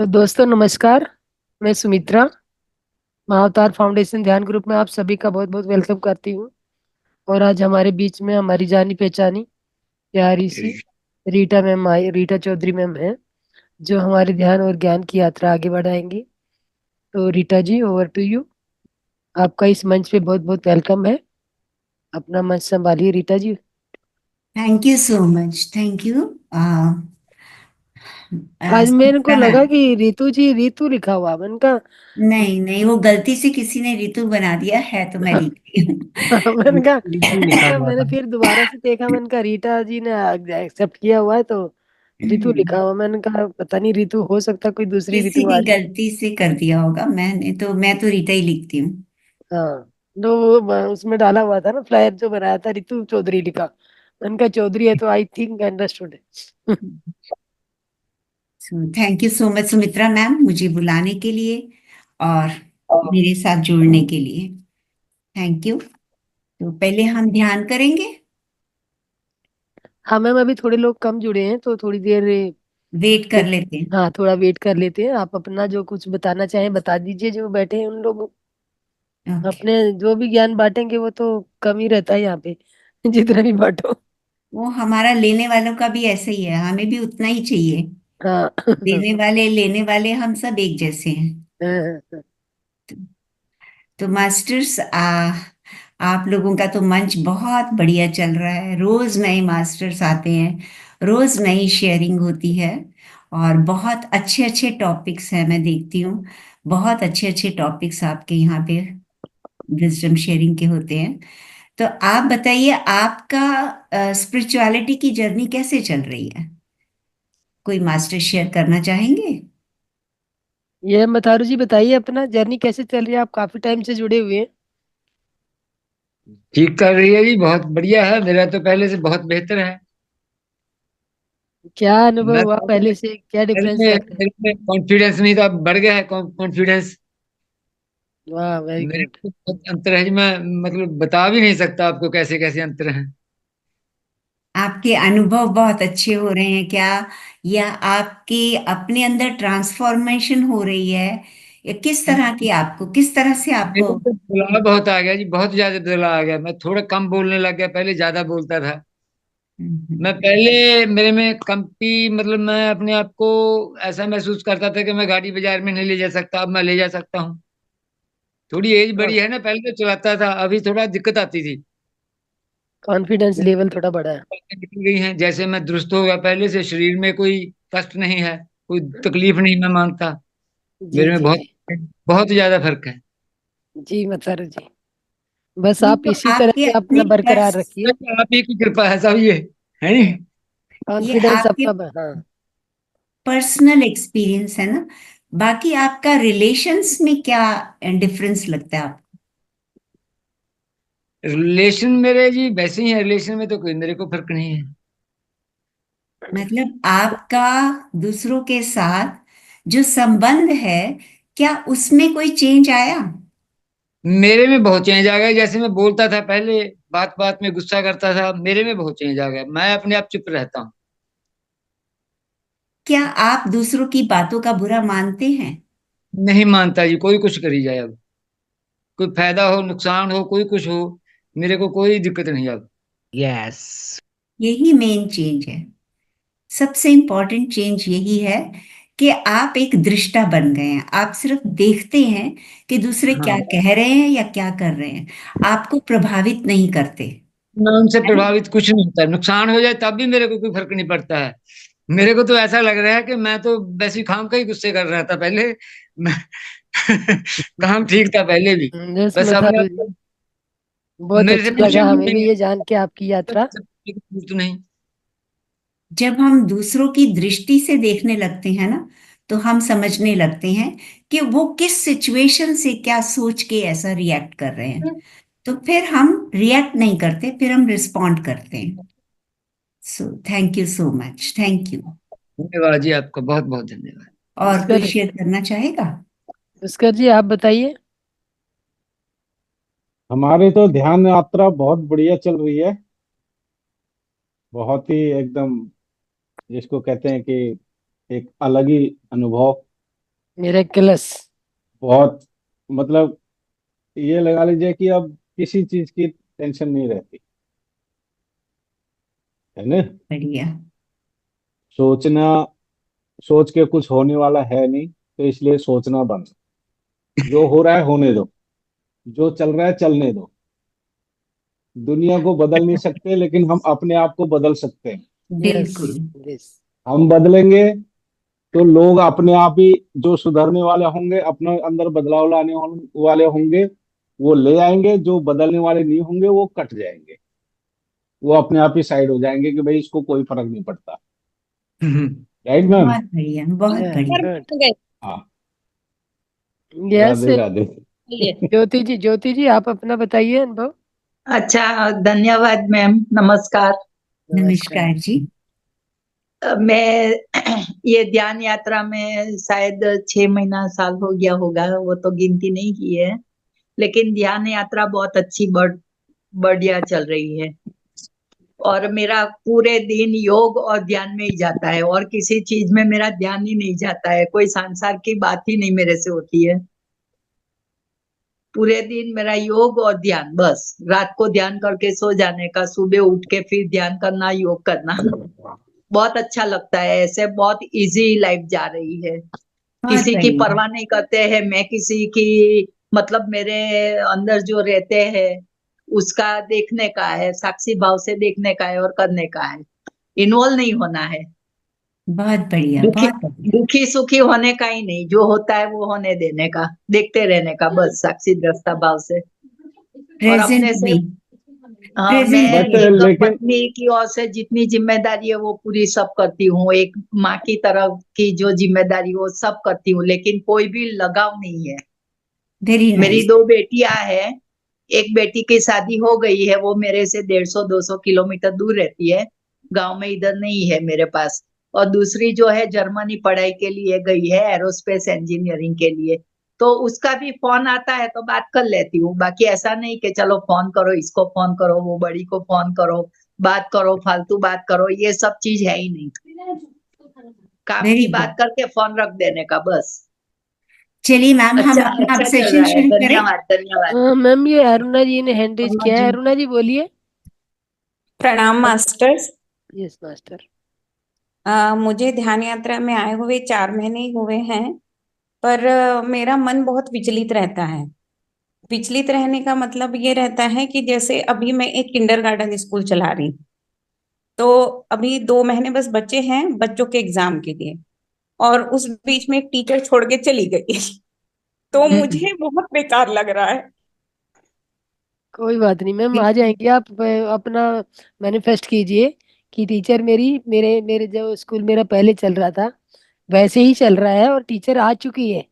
दोस्तों नमस्कार। मैं सुमित्रा महाअवतार फाउंडेशन ध्यान ग्रुप में आप सभी का बहुत बहुत वेलकम करती हूँ। और आज हमारे बीच में हमारी जानी पहचानी प्यारी सी रीटा चौधरी मैम है, जो हमारे ध्यान और ज्ञान की यात्रा आगे बढ़ाएंगी। तो रीटा जी, ओवर टू यू। आपका इस मंच पे बहुत बहुत वेलकम है। अपना मंच संभालिए Rita ji. Thank you so much. Thank you. आज मेरे को सुमित्रा लगा मैम। कि रितु जी, रितु लिखा हुआ मैंने कहा। नहीं नहीं, वो गलती से किसी ने ऋतु बना दिया है तो मैं लिख रही हूँ। मैंने कहा ऋतु लिखा हुआ मैंने था। फिर दोबारा से देखा, मैंने कहा रीटा जी ने एक्सेप्ट किया हुआ है तो रितु लिखा हुआ। मैंने कहा पता नहीं, रितु हो सकता कोई दूसरी किसी रितु ने आ रही। गलती से कर दिया होगा। मैं तो रीटा ही लिखती हूँ। हाँ, तो वो उसमें डाला हुआ था ना, फ्लायर जो बनाया था, रितु चौधरी लिखा। मैंने कहा चौधरी है तो आई थिंक अंडरस्टूड है। Thank you so much Sumitra ma'am, मुझे बुलाने के लिए और मेरे साथ जुड़ने के लिए। Thank you. तो पहले हम ध्यान करेंगे। हाँ मैम, अभी थोड़े लोग कम जुड़े हैं तो थोड़ी देर वेट कर लेते हैं। हाँ थोड़ा वेट कर लेते हैं। आप अपना जो कुछ बताना चाहें बता दीजिए, जो बैठे हैं उन लोग ओके। अपने जो भी ज्ञान बांटेंगे वो तो कम ही रहता है यहाँ पे। जितना भी बांटो। वो हमारा लेने वालों का भी ऐसा ही है, हमें भी उतना ही चाहिए। हाँ। देने वाले लेने वाले हम सब एक जैसे हैं। तो मास्टर्स, आप लोगों का तो मंच बहुत बढ़िया चल रहा है। रोज नए मास्टर्स आते हैं, रोज नई शेयरिंग होती है और बहुत अच्छे अच्छे टॉपिक्स हैं। मैं देखती हूँ बहुत अच्छे अच्छे टॉपिक्स आपके यहाँ पे विजडम शेयरिंग के होते हैं। तो आप बताइए, आपका स्पिरिचुअलिटी की जर्नी कैसे चल रही है? कोई मास्टर शेयर करना चाहेंगे? ये मथारू जी बताइए, अपना जर्नी कैसे चल रही है? आप काफी टाइम से जुड़े हुए हैं। ठीक कर रही है जी, बहुत बढ़िया है। मेरा तो पहले से बहुत बेहतर है। क्या अनुभव मैं हुआ पहले से, क्या पहले डिफरेंस में लगता है? मेरे में कॉन्फिडेंस नहीं था, बढ़ गया है कॉन्फिडेंस। वाह, वेरी मेरे गुड। में बहुत अंतर है जी। मैं मतलब बता भी नहीं सकता आपको कैसे कैसे अंतर हैं। आपके अनुभव बहुत अच्छे हो रहे हैं क्या, या आपके अपने अंदर ट्रांसफॉर्मेशन हो रही है, या किस तरह की, आपको किस तरह से आपको? मेरे को बदलाव बहुत आ गया जी, बहुत ज्यादा बदलाव आ गया। मैं थोड़ा कम बोलने लग गया, पहले ज्यादा बोलता था। मैं हम्म। पहले मेरे में कंपी मतलब मैं अपने आप को ऐसा महसूस करता था कि मैं गाड़ी बाजार में नहीं ले जा सकता। अब मैं ले जा सकता हूँ। थोड़ी एज बड़ी है ना, पहले तो चलाता था, अभी थोड़ा दिक्कत आती थी। कॉन्फिडेंस लेवल थोड़ा बढ़ा है। बातें निकल गई हैं, जैसे मैं दुरुस्त हो गया पहले से। शरीर में कोई कष्ट नहीं है, कोई तकलीफ नहीं मैं मानता। जी मेरे में जी बहुत जी। बहुत ज्यादा फर्क है। जी मथारू जी, बस नहीं आप तो इसी तरह आपके से अपने अपना बरकरार रखिए। आप ही की कृपा है सब ये, है नी। ये कॉन्फिडेंस आपके आपका हाँ। पर्सनल एक्सपीरियंस है ना। बाकी आपका रिलेशंस में क्या डिफरेंस लगता है आपको? रिलेशन मेरे जी वैसे ही है, रिलेशन में तो कोई मेरे को फर्क नहीं है। मतलब आपका दूसरों के साथ जो संबंध है, क्या उसमें कोई चेंज आया? मेरे में बहुत चेंज आ गया। जैसे मैं बोलता था पहले, बात बात में गुस्सा करता था, मेरे में बहुत चेंज आ गया। मैं अपने आप चुप रहता हूँ। क्या आप दूसरों की बातों का बुरा मानते हैं? नहीं मानता जी, कोई कुछ करी जाए। अब कोई फायदा हो नुकसान हो कोई कुछ हो, मेरे को कोई दिक्कत नहीं अब। यस। यही मेन चेंज है। सबसे इम्पोर्टेंट चेंज यही है कि आप एक दृष्टा बन गए हैं। आप सिर्फ देखते हैं कि दूसरे क्या हाँ, कह रहे हैं या क्या कर रहे हैं, आपको प्रभावित नहीं करते। मैं उनसे है ना? प्रभावित कुछ नहीं होता। नुकसान हो जाए तब भी मेरे को कोई फर्क नहीं पड़ता है। मेरे को तो ऐसा लग रहा है कि मैं तो वैसे ही खाम का ही गुस्से कर रहा था पहले। मैं काम ठीक था पहले भी। यस बस अपने मथारू आप जी, को बहुत मेरे से अच्छा पूछे लगा भी हमें भी नहीं। ये जान के आपकी यात्रा। तो नहीं। जब हम दूसरों की दृष्टि से देखने लगते हैं ना, तो हम समझने लगते हैं कि वो किस सिचुएशन से क्या सोच के ऐसा रिएक्ट कर रहे हैं। तो फिर हम रिएक्ट नहीं करते, फिर हम रिस्पॉन्ड करते हैं। So thank you so much. Thank you. धन्यवाद जी, आपका बहुत बहुत धन्यवाद। और कोई पुष्कर, शेयर करना चाहेगा? पुष्कर जी आप बताइए। हमारी तो ध्यान यात्रा बहुत बढ़िया चल रही है। बहुत ही एकदम जिसको कहते हैं कि एक अलग ही अनुभव। मिरेकलस। बहुत, मतलब ये लगा लीजिए कि अब किसी चीज की टेंशन नहीं रहती है ना। बढ़िया। सोचना, सोच के कुछ होने वाला है नहीं, तो इसलिए सोचना बंद। जो हो रहा है होने दो, जो चल रहा है चलने दो। दुनिया को बदल नहीं सकते, लेकिन हम अपने आप को बदल सकते हैं। यस। बिल्कुल। यस। हम बदलेंगे तो लोग अपने आप ही, जो सुधरने वाले होंगे, अपने अंदर बदलाव लाने वाले होंगे, वो ले आएंगे। जो बदलने वाले नहीं होंगे वो कट जाएंगे, वो अपने आप ही साइड हो जाएंगे कि भाई इसको कोई फर्क नहीं पड़ता। Right ma'am. बहुत बढ़िया, बहुत बढ़िया। गुड। हाँ। यस। राधे राधे। ज्योति जी आप अपना बताइए अनुभव। अच्छा, धन्यवाद मैम, नमस्कार। नमस्कार। नमस्कार जी। मैं ये ध्यान यात्रा में शायद 6 महीना साल हो गया होगा, वो तो गिनती नहीं की है। लेकिन ध्यान यात्रा बहुत अच्छी बढ़िया चल रही है। और मेरा पूरे दिन योग और ध्यान में ही जाता है, और किसी चीज में मेरा ध्यान ही नहीं जाता है। कोई संसार की बात ही नहीं मेरे से होती है। पूरे दिन मेरा योग और ध्यान, बस रात को ध्यान करके सो जाने का, सुबह उठ के फिर ध्यान करना, योग करना। बहुत अच्छा लगता है। ऐसे बहुत इजी लाइफ जा रही है। बहुत किसी की बढ़िया। परवाह नहीं करते हैं, मैं किसी की, मतलब मेरे अंदर जो रहते हैं उसका देखने का है, साक्षी भाव से देखने का है और करने का है। इन्वॉल्व नहीं होना है। बहुत बढ़िया, दुखी बहुत बढ़िया। दुखी सुखी होने का ही नहीं, जो होता है वो होने देने का, देखते रहने का, बस साक्षी दृष्टा भाव से। और प्रेजेंट अपने से, में, हाँ, मैं प्रेजेंट बट में। एक लेकिन पत्नी की ओर से जितनी जिम्मेदारी है वो पूरी सब करती हूँ। एक माँ की तरफ की जो जिम्मेदारी वो सब करती हूँ, लेकिन कोई भी लगाव नहीं है। वेरी मेरी नाइस। 2 बेटियां हैं। एक बेटी की शादी हो गई है, वो मेरे से 150-200 किलोमीटर दूर रहती है, गांव में इधर नहीं है मेरे पास। और दूसरी जो है जर्मनी पढ़ाई के लिए गई है, एरोस्पेस इंजीनियरिंग के लिए। तो उसका भी फोन आता है तो बात कर लेती हूँ। बाकी ऐसा नहीं कि चलो फोन करो, इसको फोन करो, वो बड़ी को फोन करो, बात करो, फालतू बात करो, ये सब चीज है ही नहीं। काम वेरी की गुड। बात करके फोन रख देने का, बस। चलिए मैम, हम अच्छा अपना अब अच्छा चल सेशन रहा है, शुरू करें। धन्यवाद धन्यवाद। मैम ये अरुणा जी ने हैंड रेज अम्मा किया है। जी, अरुणा जी बोलिए। प्रणाम मास्टर्स। Yes master. मुझे ध्यान यात्रा में आए हुए 4 महीने ही हुए हैं, पर मेरा मन बहुत विचलित रहता है। विचलित रहने का मतलब ये रहता है कि जैसे अभी मैं एक किंडरगार्टन स्कूल चला रही हूँ, तो अभी 2 महीने बस बच्चे हैं बच्चों के एग्जाम के लिए, और उस बीच में एक टीचर छोड़ के चली गई। तो हम्म। मुझे बहुत बेकार लग रहा है। कोई बात नहीं मैम, आ बिल्कुल। जाएंगे आप। अपना मैनिफेस्ट कीजिए कि टीचर मेरी, मेरे मेरे जो स्कूल मेरा पहले चल रहा था वैसे ही चल रहा है, और टीचर आ चुकी है।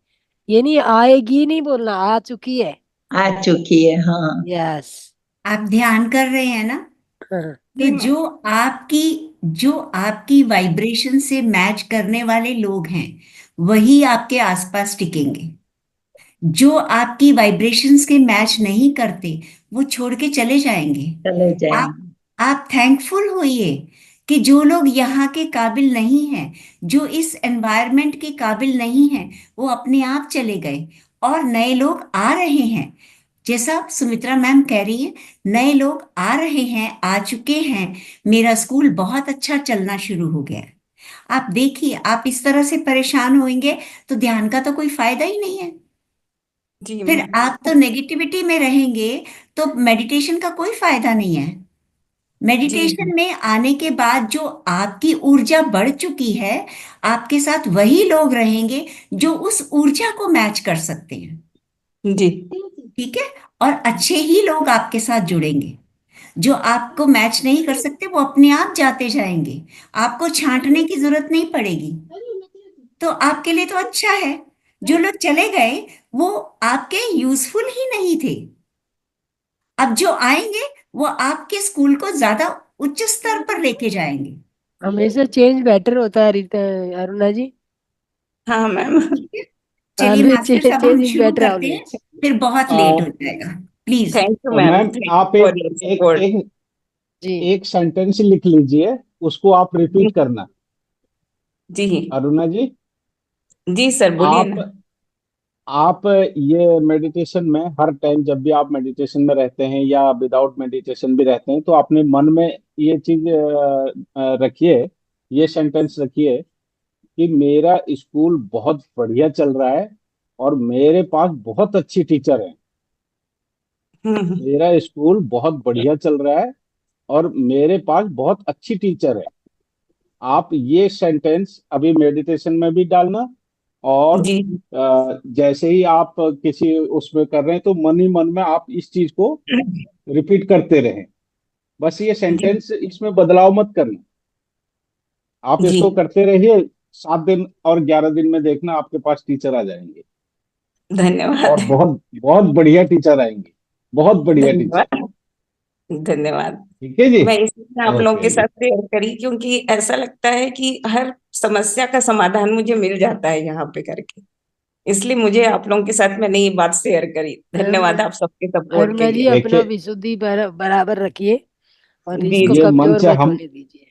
ये नहीं आएगी नहीं बोलना, आ चुकी है। आ चुकी है, हाँ। यस। आप ध्यान कर रहे हैं ना? हाँ। तो जी मैं। जो आपकी वाइब्रेशन से मैच करने वाले लोग हैं, वही आपके आसपास टिकेंगे। जो आपकी वाइब्रेशंस के मैच नहीं करते, वो छोड़ के चले जाएंगे। चले आप जाएंगे। आप थैंकफुल होइए कि जो लोग यहाँ के काबिल नहीं हैं, जो इस एनवायरनमेंट के काबिल नहीं हैं, वो अपने आप चले गए और नए लोग आ रहे हैं। जैसा सुमित्रा मैम कह रही है, नए लोग आ रहे हैं, आ चुके हैं। मेरा स्कूल बहुत अच्छा चलना शुरू हो गया है। आप देखिए, आप इस तरह से परेशान होंगे तो ध्यान का तो कोई फायदा ही नहीं है। जी फिर मैम। आप तो नेगेटिविटी में रहेंगे, तो मेडिटेशन का कोई फायदा नहीं है। जी मेडिटेशन में आने के बाद जो आपकी ऊर्जा बढ़ चुकी है, आपके साथ वही लोग रहेंगे जो उस ऊर्जा को मैच कर सकते हैं। जी। ठीक है। और अच्छे ही लोग आपके साथ जुड़ेंगे। जो आपको मैच नहीं कर सकते, वो अपने आप जाते जाएंगे। आपको छांटने की जरूरत नहीं पड़ेगी। तो आपके लिए तो अच्छा है। जो लोग चले गए, वो आपके यूजफुल ही नहीं थे। अब जो आएंगे, वो आपके स्कूल को ज्यादा उच्च स्तर पर लेके जाएंगे। हमेशा चेंज बेटर होता है अरुणा जी। हाँ मैम। ठीक है। चलिए ऑलवेज मास्टर्स, अब चेंज हम इज शुरू बेटर करते हैं, ऑलवेज। फिर बहुत लेट हो जाएगा। Please. Thank you ma'am, ma'am thank आप यू एक फॉर योर एक सपोर्ट। एक जी। एक सेंटेंस लिख लीजिए, उसको आप रिपीट करना। जी। अरुणा जी, जी सर, बोलिए आप ना। आप ये मेडिटेशन में हर टाइम जब भी आप मेडिटेशन में रहते हैं या विदाउट मेडिटेशन भी रहते हैं, तो अपने मन में ये चीज रखिए, ये सेंटेंस रखिए कि मेरा स्कूल बहुत बढ़िया चल रहा है और मेरे पास बहुत अच्छी टीचर है। हम्म। मेरा स्कूल बहुत बढ़िया चल रहा है और मेरे पास बहुत अच्छी टीचर है। आप ये सेंटेंस अभी मेडिटेशन में भी डालना, और जी। जैसे ही आप किसी उसमें कर रहे हैं तो मन ही मन में आप इस चीज को रिपीट करते रहें। बस ये जी। सेंटेंस, इसमें बदलाव मत करना। आप जी। इसको करते रहिए, 7 दिन और 11 दिन में देखना आपके पास टीचर आ जाएंगे, और धन्यवाद। बहुत बहुत बढ़िया टीचर आएंगे, बहुत बढ़िया टीचर। धन्यवाद। धन्यवाद। ठीक है जी। मैं इसलिए आप लोगों के ओके जी। साथ शेयर करी क्योंकि ऐसा लगता है कि हर समस्या का समाधान मुझे मिल जाता है यहाँ पे करके। इसलिए मुझे आप लोगों के साथ मैंने ये बात शेयर करी। धन्यवाद आप सबके सपोर्ट के हरमल जी लिए। अपना देखिए, विशुद्धि बराबर रखिए और जी इसको जी। ये कमजोर मंच मत हम होने दीजिए।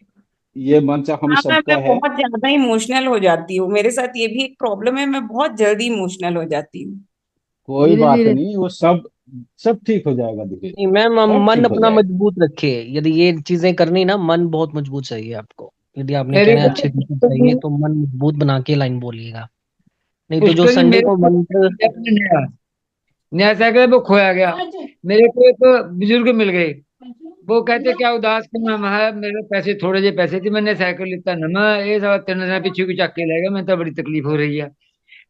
ये मंच हम हाँ मैं सबका है। बहुत ज्यादा इमोशनल हो जाती हूँ, मेरे साथ ये भी एक प्रॉब्लम है, मैं बहुत जल्दी इमोशनल हो जाती हूँ। कोई धीरे बात धीरे। नहीं, वो सब सब ठीक हो जाएगा धीरे नहीं धीरे, मैम, सब मन ठीक हो अपना जाएगा। मजबूत रखे। यदि ये चीजें करनी ना, मन बहुत मजबूत चाहिए आपको। यदि आपने मेरे कहना है अच्छी टीचर चाहिए को तो मन मजबूत बना के लाइन बोलिएगा। नहीं तो जो पुष्कर जी, संडे मेरे को को मंत्र। नया नया साइकिल है, वो खोया गया। मेरे को एक बुजुर्ग मिल गए। वो कहते क्या उदास क्यों है? मैं मेरे पैसे थोड़े जे पैसे थे, मैंने साइकिल लिता ना, मैं ये सब 3 दिन पीछे की चक के ले गया, मैं तो बड़ी तकलीफ हो रही है।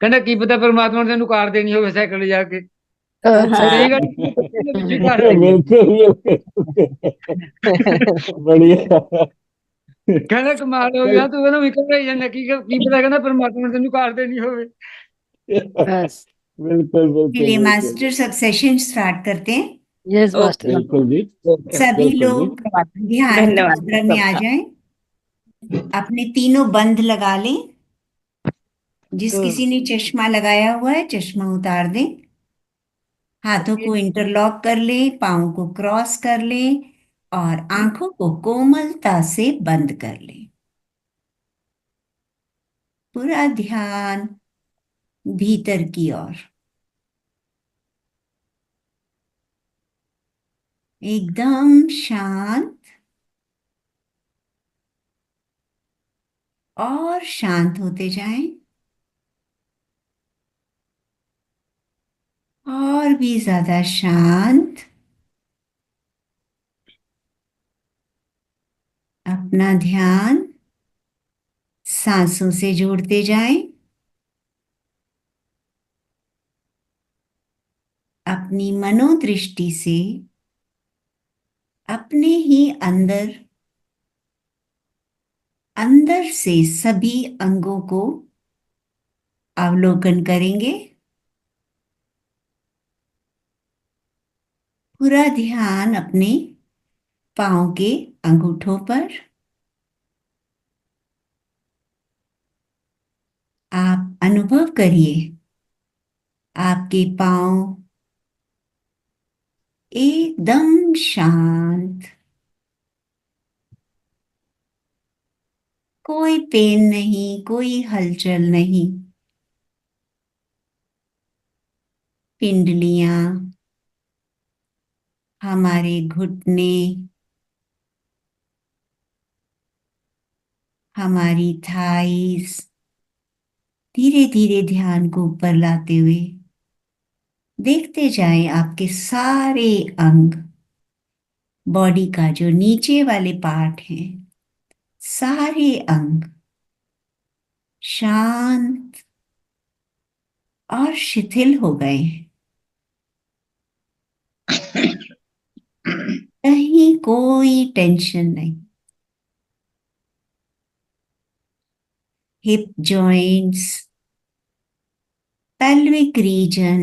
कहना की पता परमात्मा ने तेन कार देनी हो साइकिल ले जाके। अच्छा सही अच्छा। गल पिछली कार ले गया। बिल्कुल बिल्कुल। बढ़िया। कहना कमाल हो चल। गया तू, कहना निकल रही है की पता, कहना परमात्मा ने तेन कार देनी हो। बस। बिल्कुल बिल्कुल चलिए बिल्कुल मास्टर, सब सेशन स्टार्ट करते हैं। Yes master. ओके। बिल्कुल जी। ओके। सभी बिल्कुल जी। लोग ध्यान की धन्यवाद मुद्रा में आ सबका। जाएं। अपने तीनों बंद लगा लें। जिस किसी ने चश्मा लगाया हुआ है, चश्मा उतार दें। हाथों को इंटरलॉक कर लें, पाँव को क्रॉस कर लें और आंखों को कोमलता से बंद कर लें। पूरा ध्यान भीतर की ओर, एकदम शांत और शांत होते जाएं, और भी ज्यादा शांत। अपना ध्यान सांसों से जोड़ते जाएं। अपनी मनोदृष्टि से अपने ही अंदर अंदर से सभी अंगों को अवलोकन करेंगे। पूरा ध्यान अपने पांव के अंगूठों पर। आप अनुभव करिए, आपके पांव एकदम शांत, कोई पेन नहीं, कोई हलचल नहीं। पिंडलियां, हमारे घुटने, हमारी थाइस धीरे धीरे ध्यान को ऊपर लाते हुए देखते जाएं आपके सारे अंग, बॉडी का जो नीचे वाले पार्ट हैं, सारे अंग शांत और शिथिल हो गए हैं। कहीं कोई टेंशन नहीं। Hip joints, pelvic region,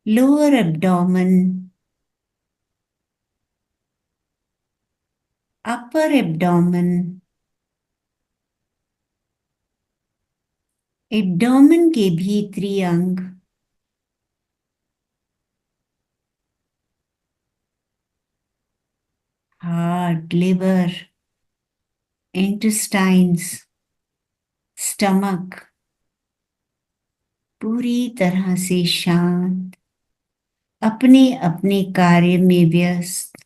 lower abdomen, upper abdomen, abdomen के भीतरी अंग, हार्ट, लिवर, इंटेस्टाइन्स, स्टमक पूरी तरह से शांत, अपने अपने कार्य में व्यस्त।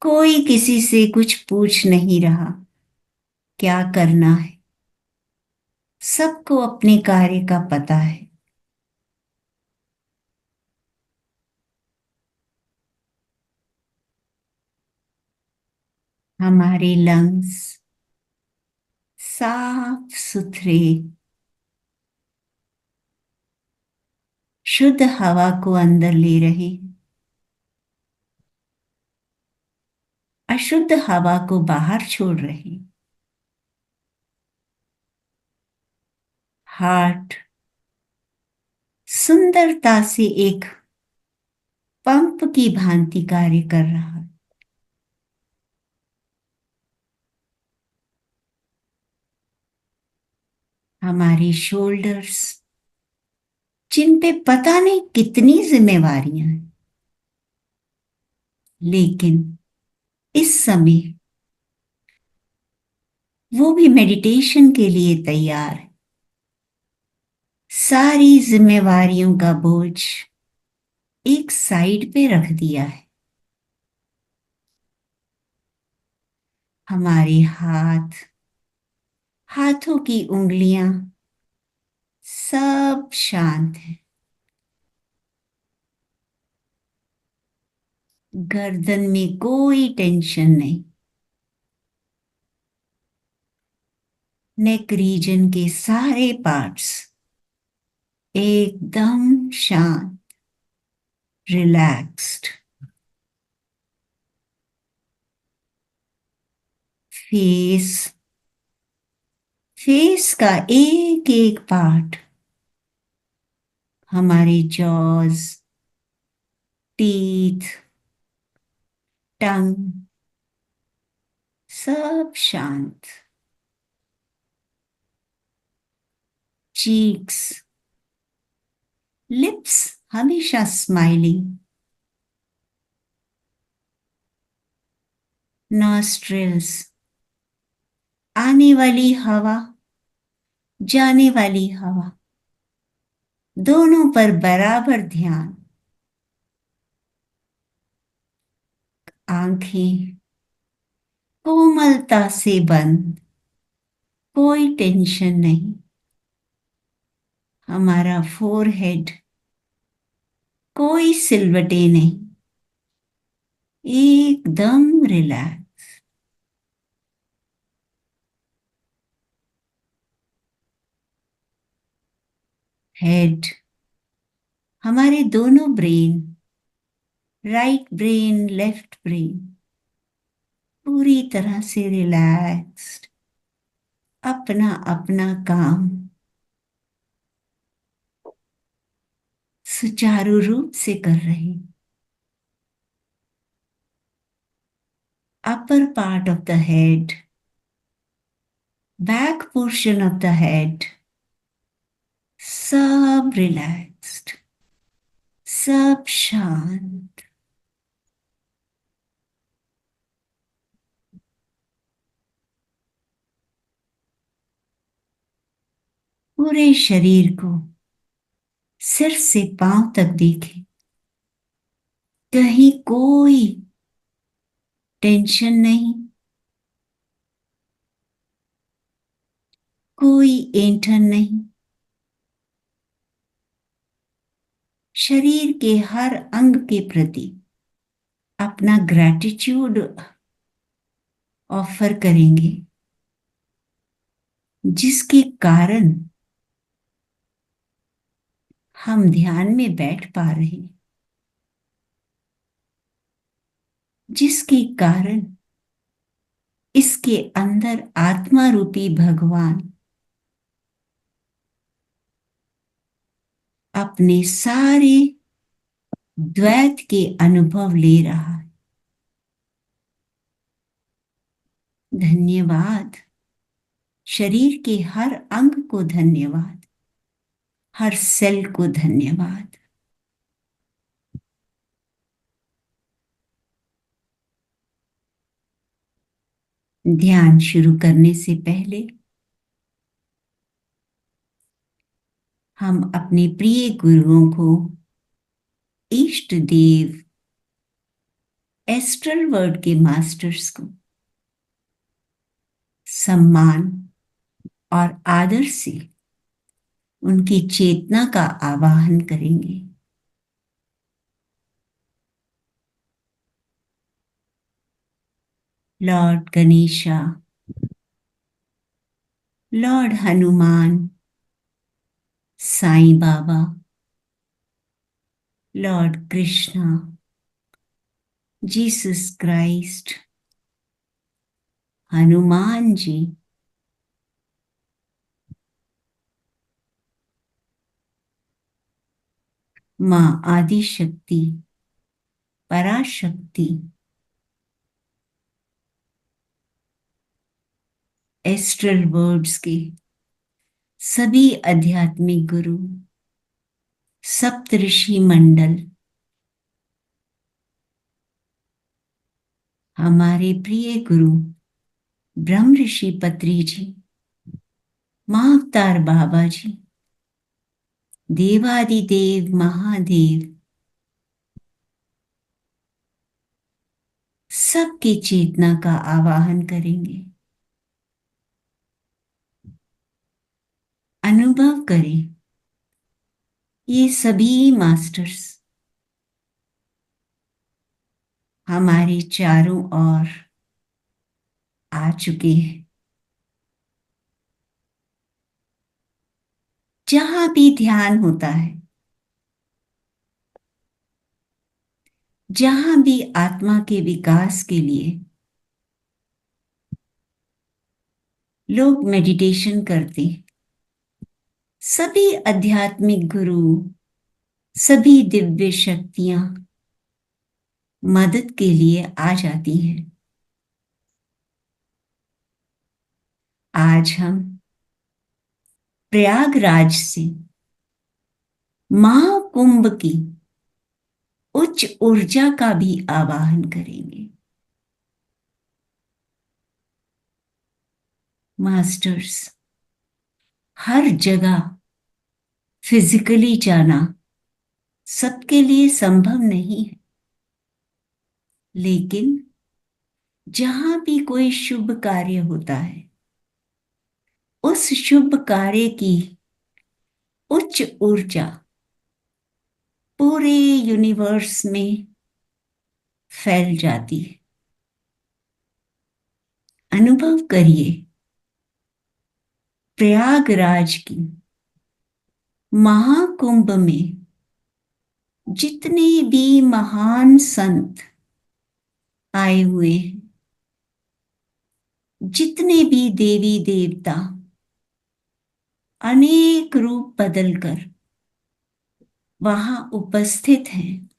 कोई किसी से कुछ पूछ नहीं रहा क्या करना है, सबको अपने कार्य का पता है। हमारे लंग्स साफ सुथरे, शुद्ध हवा को अंदर ले रहे हैं, अशुद्ध हवा को बाहर छोड़ रहे हैं। हार्ट सुंदरता से एक पंप की भांति कार्य कर रहा है। हमारे शोल्डर्स, जिन पे पता नहीं कितनी जिम्मेवारियां हैं, लेकिन इस समय वो भी मेडिटेशन के लिए तैयार है। सारी जिम्मेवारियों का बोझ एक साइड पे रख दिया है। हमारे हाथ, हाथों की उंगलियां सब शांत है। गर्दन में कोई टेंशन नहीं। नेक रीजन के सारे पार्ट्स एकदम शांत, रिलैक्स्ड। फेस, फेस का एक एक पार्ट, हमारे जॉज, टीथ, टंग सब शांत। चीक्स, लिप्स हमेशा स्माइलिंग। नॉस्ट्रिल्स, आने वाली हवा, जाने वाली हवा, दोनों पर बराबर ध्यान। आंखें कोमलता से बंद, कोई टेंशन नहीं। हमारा फोरहेड कोई सिलवटे नहीं, एकदम रिलैक्स। हेड, हमारे दोनों brain, right brain, left brain पूरी तरह से रिलैक्स्ड, अपना अपना काम सुचारू रूप से कर रहे हैं। Upper part of the head, back portion of the head, सब रिलैक्स्ड, सब शांत। पूरे शरीर को सिर से पांव तक देखें, कहीं कोई टेंशन नहीं, कोई ऐंठन नहीं। शरीर के हर अंग के प्रति अपना ग्रैटिट्यूड ऑफर करेंगे, जिसके कारण हम ध्यान में बैठ पा रहे हैं, जिसके कारण इसके अंदर आत्मा रूपी भगवान अपने सारे द्वैत के अनुभव ले रहा है। धन्यवाद, शरीर के हर अंग को धन्यवाद, हर सेल को धन्यवाद। ध्यान शुरू करने से पहले हम अपने प्रिय गुरुओं को, इष्ट देव, एस्ट्रल वर्ल्ड के मास्टर्स को सम्मान और आदर से उनकी चेतना का आवाहन करेंगे। Lord Ganesha, lord Hanuman, Sai Baba, lord Krishna, Jesus Christ, Hanuman ji, Maa Adi शक्ति, पराशक्ति, एस्ट्रल वर्ड्स के सभी आध्यात्मिक गुरु, सप्तऋषि मंडल, हमारे प्रिय गुरु ब्रह्म ऋषि पत्री जी, मां अवतार बाबा जी, देवादिदेव महादेव, सबकी चेतना का आवाहन करेंगे। अनुभव करें ये सभी मास्टर्स हमारे चारों ओर आ चुके हैं। जहां भी ध्यान होता है, जहां भी आत्मा के विकास के लिए लोग मेडिटेशन करते, सभी आध्यात्मिक गुरु, सभी दिव्य शक्तियां मदद के लिए आ जाती हैं। आज हम प्रयागराज से महाकुंभ की उच्च ऊर्जा का भी आवाहन करेंगे। मास्टर्स, हर जगह फिजिकली जाना सबके लिए संभव नहीं है, लेकिन जहां भी कोई शुभ कार्य होता है, उस शुभ कार्य की उच्च ऊर्जा पूरे यूनिवर्स में फैल जाती है। अनुभव करिए प्रयागराज की महाकुंभ में जितने भी महान संत आए हुए हैं, जितने भी देवी देवता अनेक रूप बदलकर वहां उपस्थित हैं,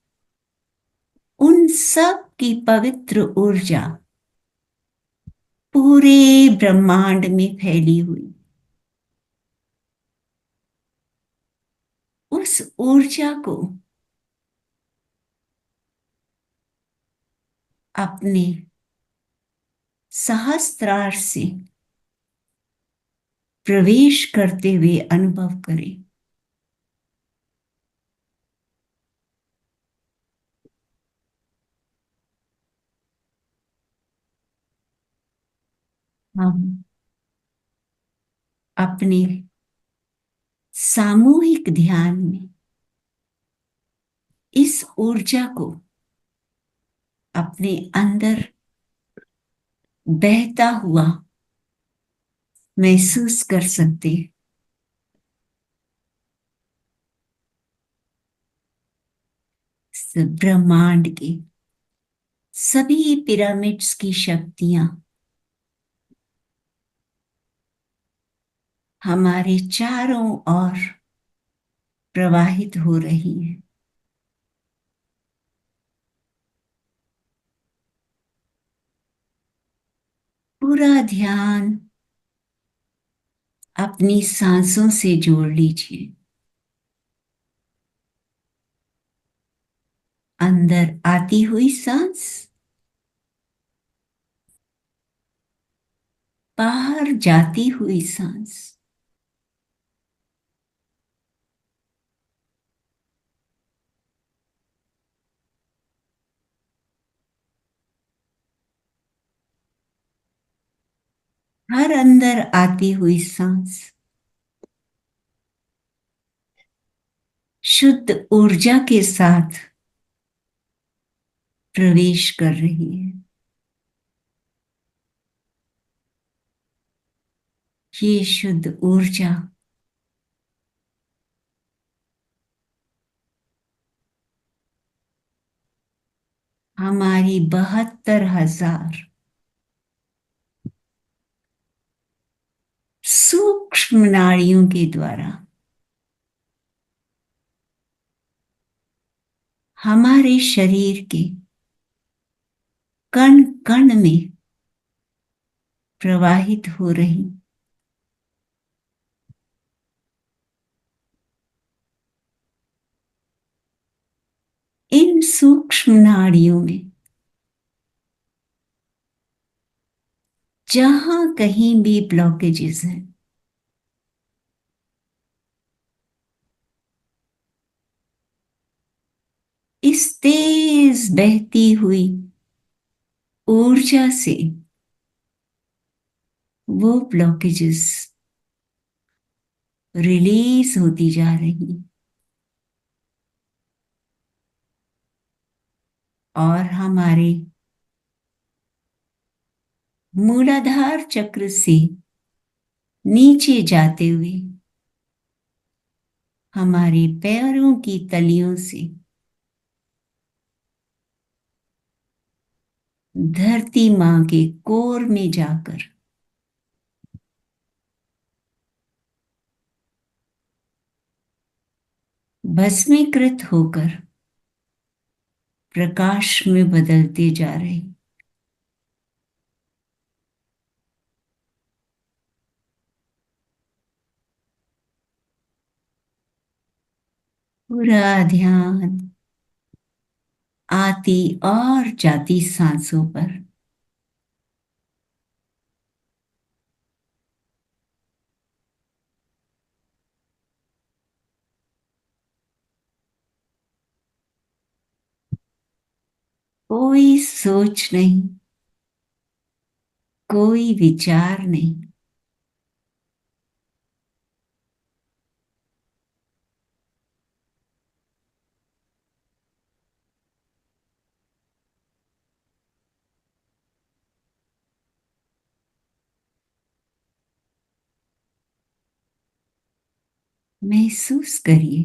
उन सब की पवित्र ऊर्जा पूरे ब्रह्मांड में फैली हुई। उस ऊर्जा को अपने सहस्त्रार से प्रवेश करते हुए अनुभव करें। हम अपने सामूहिक ध्यान में इस ऊर्जा को अपने अंदर बहता हुआ महसूस कर सकते हैं। ब्रह्मांड के सभी पिरामिड्स की शक्तियां हमारे चारों ओर प्रवाहित हो रही है। पूरा ध्यान अपनी सांसों से जोड़ लीजिए। अंदर आती हुई सांस बाहर जाती हुई सांस, हर अंदर आती हुई सांस शुद्ध ऊर्जा के साथ प्रवेश कर रही है। ये शुद्ध ऊर्जा हमारी 72,000 सूक्ष्म नाड़ियों के द्वारा हमारे शरीर के कण कण में प्रवाहित हो रही। इन सूक्ष्म नाड़ियों में जहां कहीं भी ब्लॉकेजेस हैं, इस तेज बहती हुई ऊर्जा से वो ब्लॉकेजेस रिलीज होती जा रही और हमारे मूलाधार चक्र से नीचे जाते हुए हमारे पैरों की तलियों से धरती मां के कोर में जाकर भस्मीकृत होकर प्रकाश में बदलते जा रहे। पूरा ध्यान आती और जाती सांसों पर। कोई सोच नहीं, कोई विचार नहीं, महसूस करिए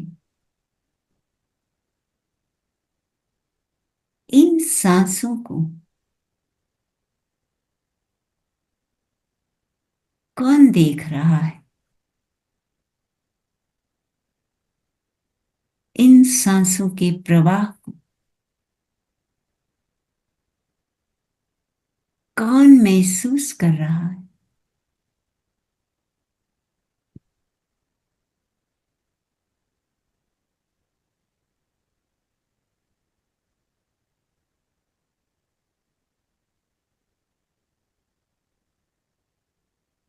इन सांसों को कौन देख रहा है। इन सांसों के प्रवाह को कौन महसूस कर रहा है।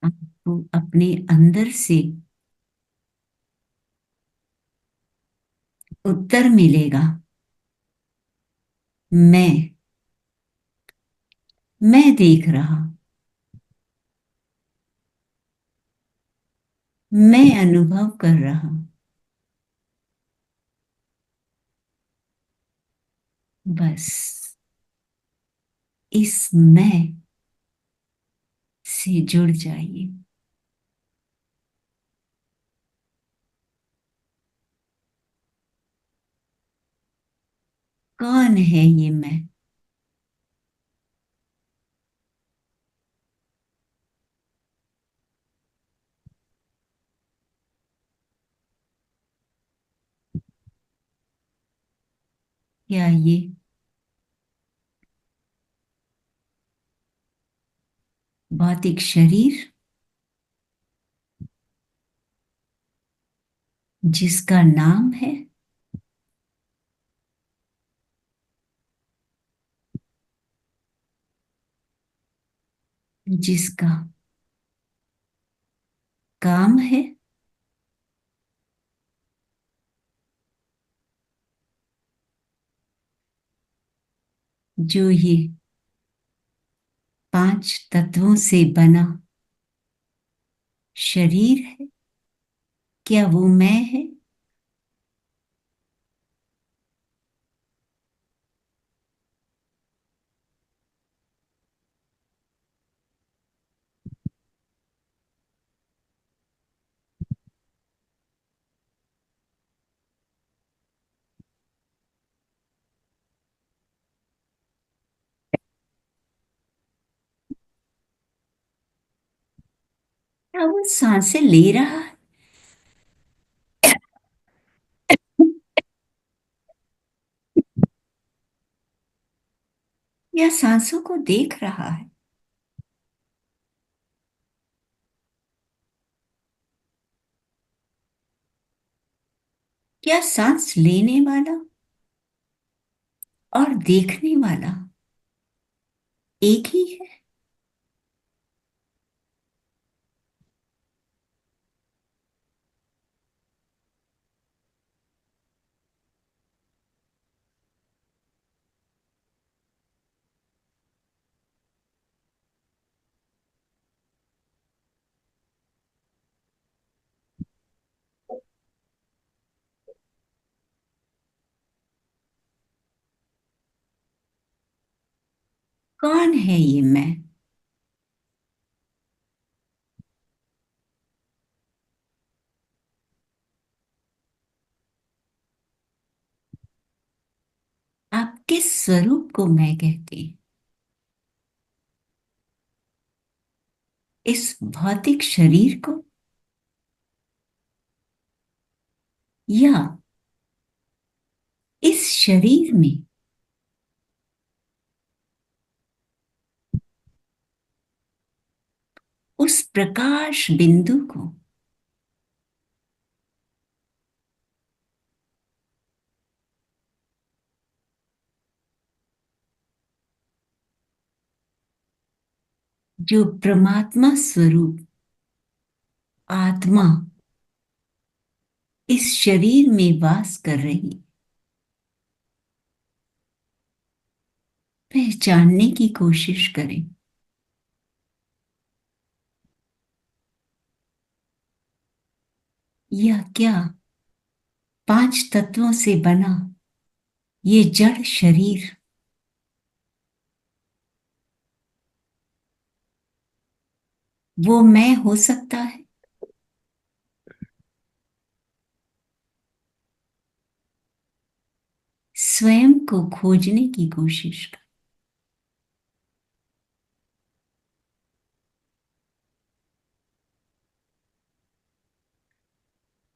आपको अपने अंदर से उत्तर मिलेगा, मैं देख रहा, मैं अनुभव कर रहा। बस इस मैं से जुड़ जाइए। कौन है ये मैं। क्या ये भौतिक शरीर जिसका नाम है, जिसका काम है, जो ये 5 तत्वों से बना शरीर है, क्या वो मैं है? क्या वो सांसें ले रहा है या सांसों को देख रहा है? क्या सांस लेने वाला और देखने वाला एक ही है? कौन है ये मैं? आप किस स्वरूप को मैं कहते हैं? इस भौतिक शरीर को या इस शरीर में उस प्रकाश बिंदु को? जो परमात्मा स्वरूप आत्मा इस शरीर में वास कर रही, पहचानने की कोशिश करें। यह क्या 5 तत्वों से बना ये जड़ शरीर वो मैं हो सकता है? स्वयं को खोजने की कोशिश कर।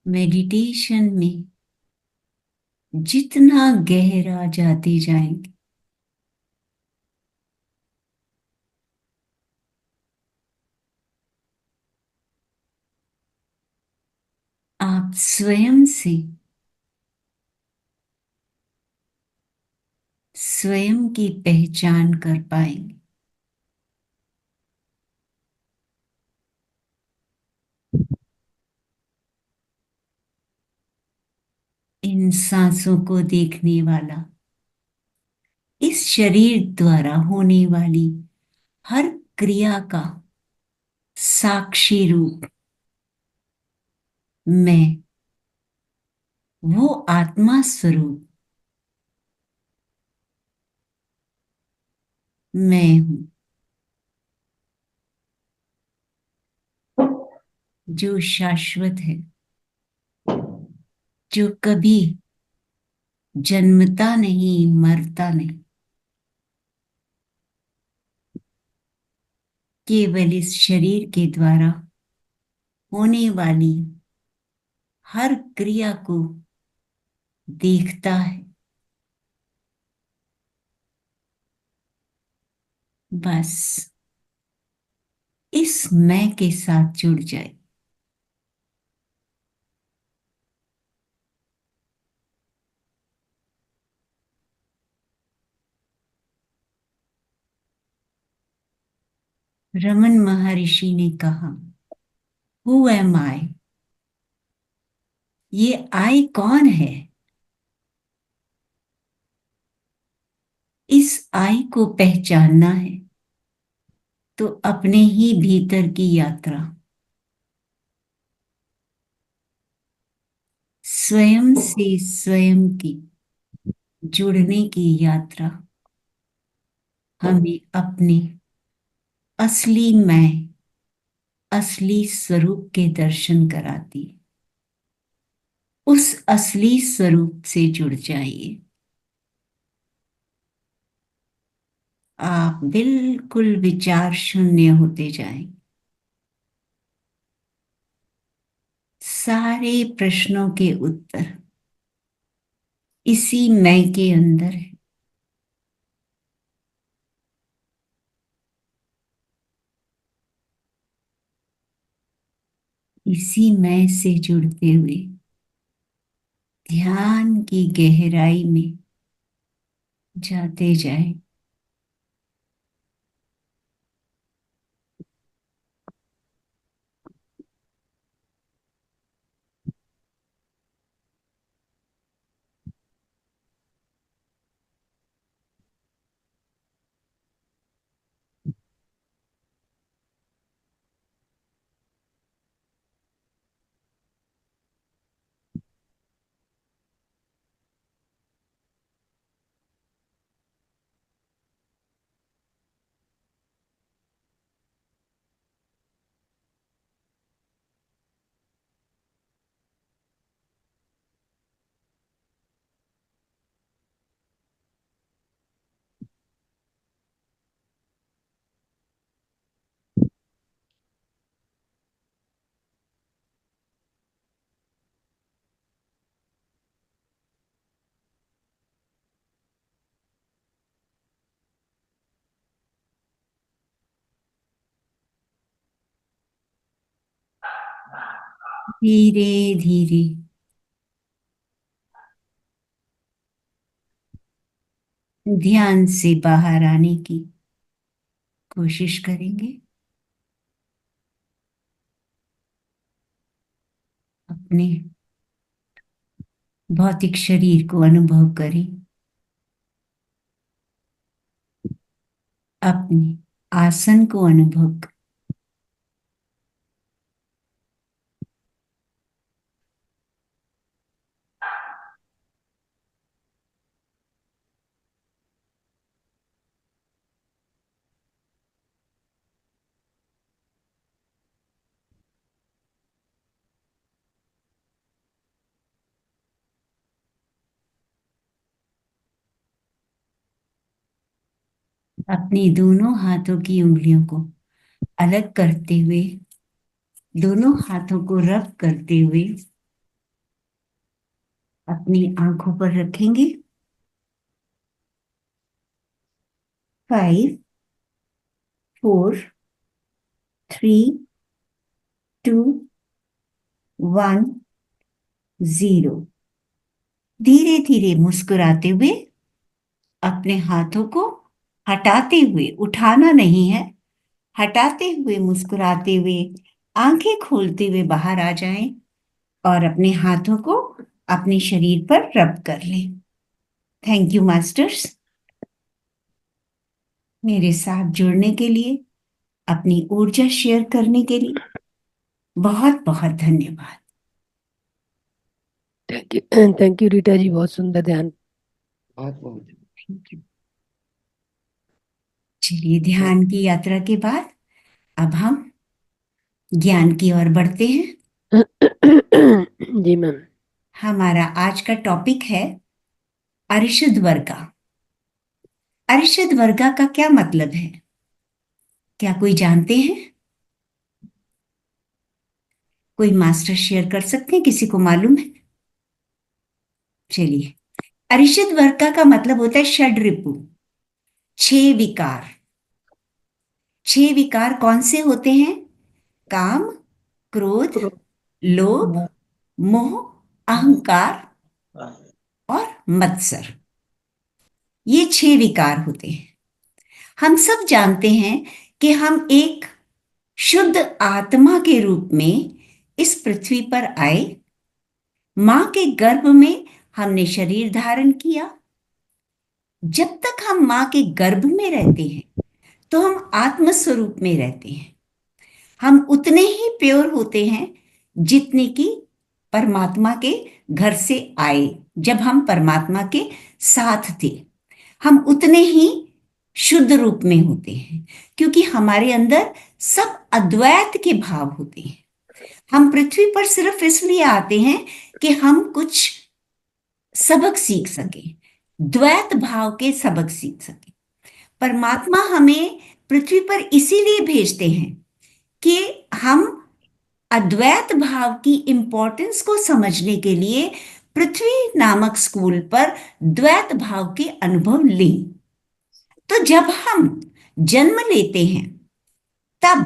मेडिटेशन में जितना गहरा जाते जाएंगे, आप स्वयं से स्वयं की पहचान कर पाएंगे। इन सांसों को देखने वाला, इस शरीर द्वारा होने वाली हर क्रिया का साक्षी रूप मैं, वो आत्मा स्वरूप मैं हूं, जो शाश्वत है, जो कभी जन्मता नहीं, मरता नहीं, केवल इस शरीर के द्वारा होने वाली हर क्रिया को देखता है। बस इस मैं के साथ जुड़ जाए। रमन महर्षि ने कहा, हु एम आई, ये आई कौन है? इस आई को पहचानना है तो अपने ही भीतर की यात्रा, स्वयं से स्वयं की जुड़ने की यात्रा हमें अपने असली मैं, असली स्वरूप के दर्शन कराती। उस असली स्वरूप से जुड़ जाइए। आप बिल्कुल विचार शून्य होते जाएं। सारे प्रश्नों के उत्तर इसी मैं के अंदर है। इसी मैं से जुड़ते हुए ध्यान की गहराई में जाते जाएं। धीरे धीरे ध्यान से बाहर आने की कोशिश करेंगे। अपने भौतिक शरीर को अनुभव करें। अपने आसन को अनुभव करें। अपने दोनों हाथों की उंगलियों को अलग करते हुए, दोनों हाथों को रब करते हुए अपनी आंखों पर रखेंगे। 5, 4, 3, 2, 1, 0। धीरे धीरे मुस्कुराते हुए अपने हाथों को हटाते हुए, उठाना नहीं है, हटाते हुए, मुस्कुराते हुए, आंखें खोलते हुए बाहर आ जाएं और अपने हाथों को अपने शरीर पर रब कर लें। थैंक यू मास्टर्स, मेरे साथ जुड़ने के लिए, अपनी ऊर्जा शेयर करने के लिए बहुत बहुत धन्यवाद। थैंक यू रीटा जी, बहुत सुंदर ध्यान। बहुत बहुत थैंक यू। चलिए, ध्यान की यात्रा के बाद अब हम ज्ञान की ओर बढ़ते हैं। जी मैम। हमारा आज का टॉपिक है अरिषद वर्गा। अरिषद वर्गा का क्या मतलब है? क्या कोई जानते हैं? कोई मास्टर शेयर कर सकते हैं? किसी को मालूम है? चलिए, अरिषद वर्गा का मतलब होता है षड्रिपु, 6 विकार। 6 विकार कौन से होते हैं? काम, क्रोध, लोभ, मोह, अहंकार और मत्सर। ये 6 विकार होते हैं। हम सब जानते हैं कि हम एक शुद्ध आत्मा के रूप में इस पृथ्वी पर आए। मां के गर्भ में हमने शरीर धारण किया। जब तक हम मां के गर्भ में रहते हैं तो हम आत्म स्वरूप में रहते हैं। हम उतने ही प्योर होते हैं जितने कि परमात्मा के घर से आए। जब हम परमात्मा के साथ थे हम उतने ही शुद्ध रूप में होते हैं, क्योंकि हमारे अंदर सब अद्वैत के भाव होते हैं। हम पृथ्वी पर सिर्फ इसलिए आते हैं कि हम कुछ सबक सीख सके, द्वैत भाव के सबक सीख सके। परमात्मा हमें पृथ्वी पर इसीलिए भेजते हैं कि हम अद्वैत भाव की इंपॉर्टेंस को समझने के लिए पृथ्वी नामक स्कूल पर द्वैत भाव के अनुभव लें। तो जब हम जन्म लेते हैं तब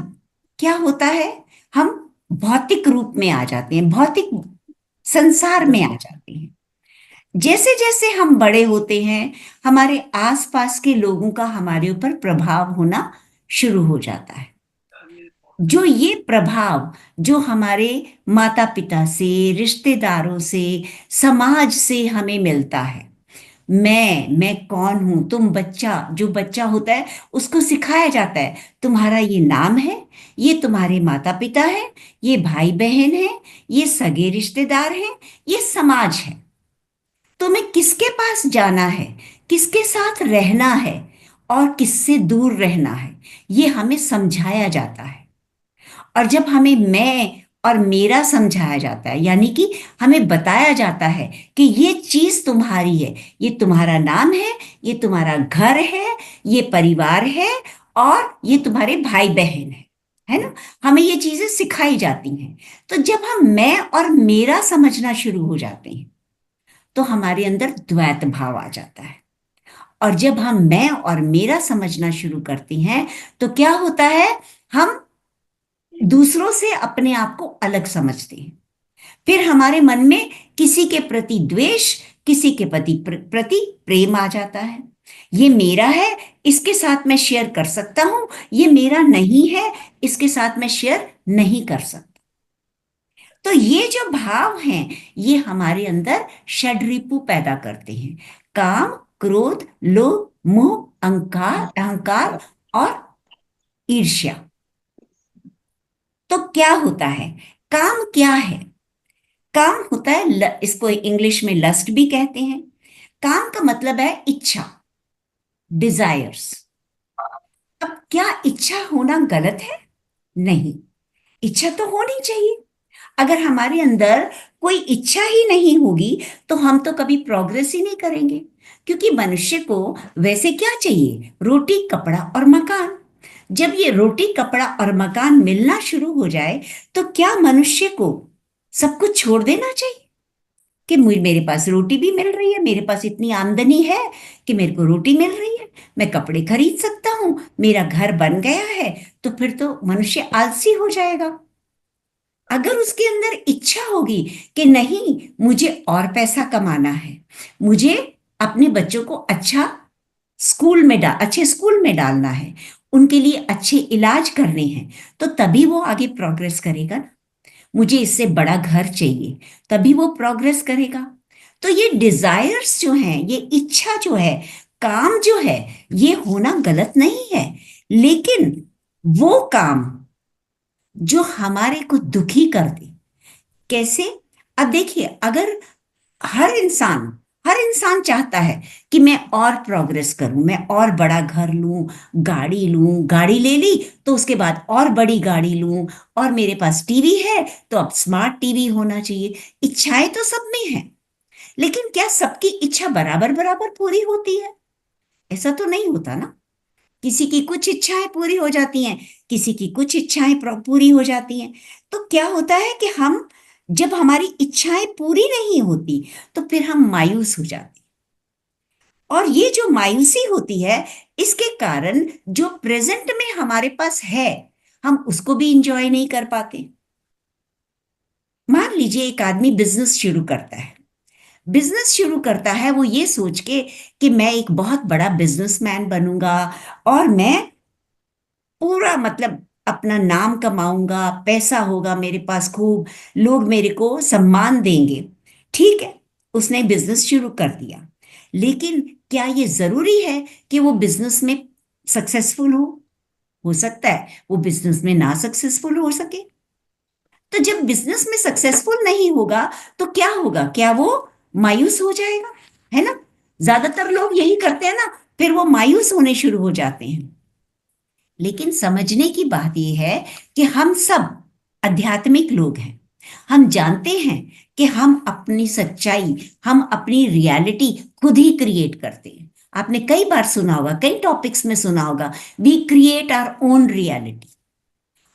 क्या होता है, हम भौतिक रूप में आ जाते हैं, भौतिक संसार में आ जाते हैं। जैसे जैसे हम बड़े होते हैं हमारे आसपास के लोगों का हमारे ऊपर प्रभाव होना शुरू हो जाता है। जो ये प्रभाव जो हमारे माता पिता से, रिश्तेदारों से, समाज से हमें मिलता है, मैं कौन हूं, तुम बच्चा, जो बच्चा होता है उसको सिखाया जाता है तुम्हारा ये नाम है, ये तुम्हारे माता पिता है, ये भाई बहन है, ये सगे रिश्तेदार हैं, ये समाज है। तुम्हें किसके पास जाना है, किसके साथ रहना है और किससे दूर रहना है, ये हमें समझाया जाता है। और जब हमें मैं और मेरा समझाया जाता है, यानी कि हमें बताया जाता है कि ये चीज तुम्हारी है, ये तुम्हारा नाम है, ये तुम्हारा घर है, ये परिवार है और ये तुम्हारे भाई बहन है ना। हमें ये चीजें सिखाई जाती हैं। तो जब हम मैं और मेरा समझना शुरू हो जाते हैं तो हमारे अंदर द्वैत भाव आ जाता है। और जब हम मैं और मेरा समझना शुरू करते हैं तो क्या होता है, हम दूसरों से अपने आप को अलग समझते हैं। फिर हमारे मन में किसी के प्रति द्वेष, किसी के प्रति प्रेम आ जाता है। ये मेरा है, इसके साथ मैं शेयर कर सकता हूं, ये मेरा नहीं है, इसके साथ मैं शेयर नहीं कर सकता। तो ये जो भाव हैं ये हमारे अंदर षड्रिपु पैदा करते हैं, काम, क्रोध, लोभ, मोह, अहंकार और ईर्ष्या। तो क्या होता है, काम क्या है? काम होता है, इसको इंग्लिश में लस्ट भी कहते हैं। काम का मतलब है इच्छा, डिजायर्स। अब क्या इच्छा होना गलत है? नहीं, इच्छा तो होनी चाहिए। अगर हमारे अंदर कोई इच्छा ही नहीं होगी तो हम तो कभी प्रोग्रेस ही नहीं करेंगे, क्योंकि मनुष्य को वैसे क्या चाहिए, रोटी, कपड़ा और मकान। जब ये रोटी, कपड़ा और मकान मिलना शुरू हो जाए तो क्या मनुष्य को सब कुछ छोड़ देना चाहिए कि मेरे पास रोटी भी मिल रही है, मेरे पास इतनी आमदनी है कि मेरे को रोटी मिल रही है, मैं कपड़े खरीद सकता हूं, मेरा घर बन गया है, तो फिर तो मनुष्य आलसी हो जाएगा। अगर उसके अंदर इच्छा होगी कि नहीं, मुझे और पैसा कमाना है, मुझे अपने बच्चों को अच्छे स्कूल में डालना है, उनके लिए अच्छे इलाज करने हैं, तो तभी वो आगे प्रोग्रेस करेगा ना। मुझे इससे बड़ा घर चाहिए, तभी वो प्रोग्रेस करेगा। तो ये डिजायर्स जो हैं, ये इच्छा जो है, काम जो है, ये होना गलत नहीं है, लेकिन वो काम जो हमारे को दुखी कर दे, कैसे? अब देखिए, अगर हर इंसान चाहता है कि मैं और प्रोग्रेस करूं, मैं और बड़ा घर लूं, गाड़ी ले ली तो उसके बाद और बड़ी गाड़ी लूं, और मेरे पास टीवी है तो अब स्मार्ट टीवी होना चाहिए। इच्छाएं तो सब में है, लेकिन क्या सबकी इच्छा बराबर बराबर पूरी होती है? ऐसा तो नहीं होता ना। किसी की कुछ इच्छाएं पूरी हो जाती हैं, किसी की कुछ इच्छाएं पूरी हो जाती हैं। तो क्या होता है कि हम, जब हमारी इच्छाएं पूरी नहीं होती तो फिर हम मायूस हो जाते हैं। और ये जो मायूसी होती है, इसके कारण जो प्रेजेंट में हमारे पास है हम उसको भी इंजॉय नहीं कर पाते। मान लीजिए एक आदमी बिजनेस शुरू करता है, वो ये सोच के कि मैं एक बहुत बड़ा बिजनेसमैन बनूंगा और मैं पूरा, मतलब अपना नाम कमाऊंगा, पैसा होगा मेरे पास खूब, लोग मेरे को सम्मान देंगे। ठीक है, उसने बिजनेस शुरू कर दिया, लेकिन क्या ये जरूरी है कि वो बिजनेस में सक्सेसफुल हो सकता है वो बिजनेस में ना सक्सेसफुल हो सके। तो जब बिजनेस में सक्सेसफुल नहीं होगा तो क्या होगा? क्या वो मायूस हो जाएगा? है ना, ज्यादातर लोग यही करते हैं ना, फिर वो मायूस होने शुरू हो जाते हैं। लेकिन समझने की बात यह है कि हम सब आध्यात्मिक लोग हैं। हम जानते हैं कि हम अपनी सच्चाई, हम अपनी रियलिटी खुद ही क्रिएट करते हैं। आपने कई बार सुना होगा, कई टॉपिक्स में सुना होगा, we create our own reality.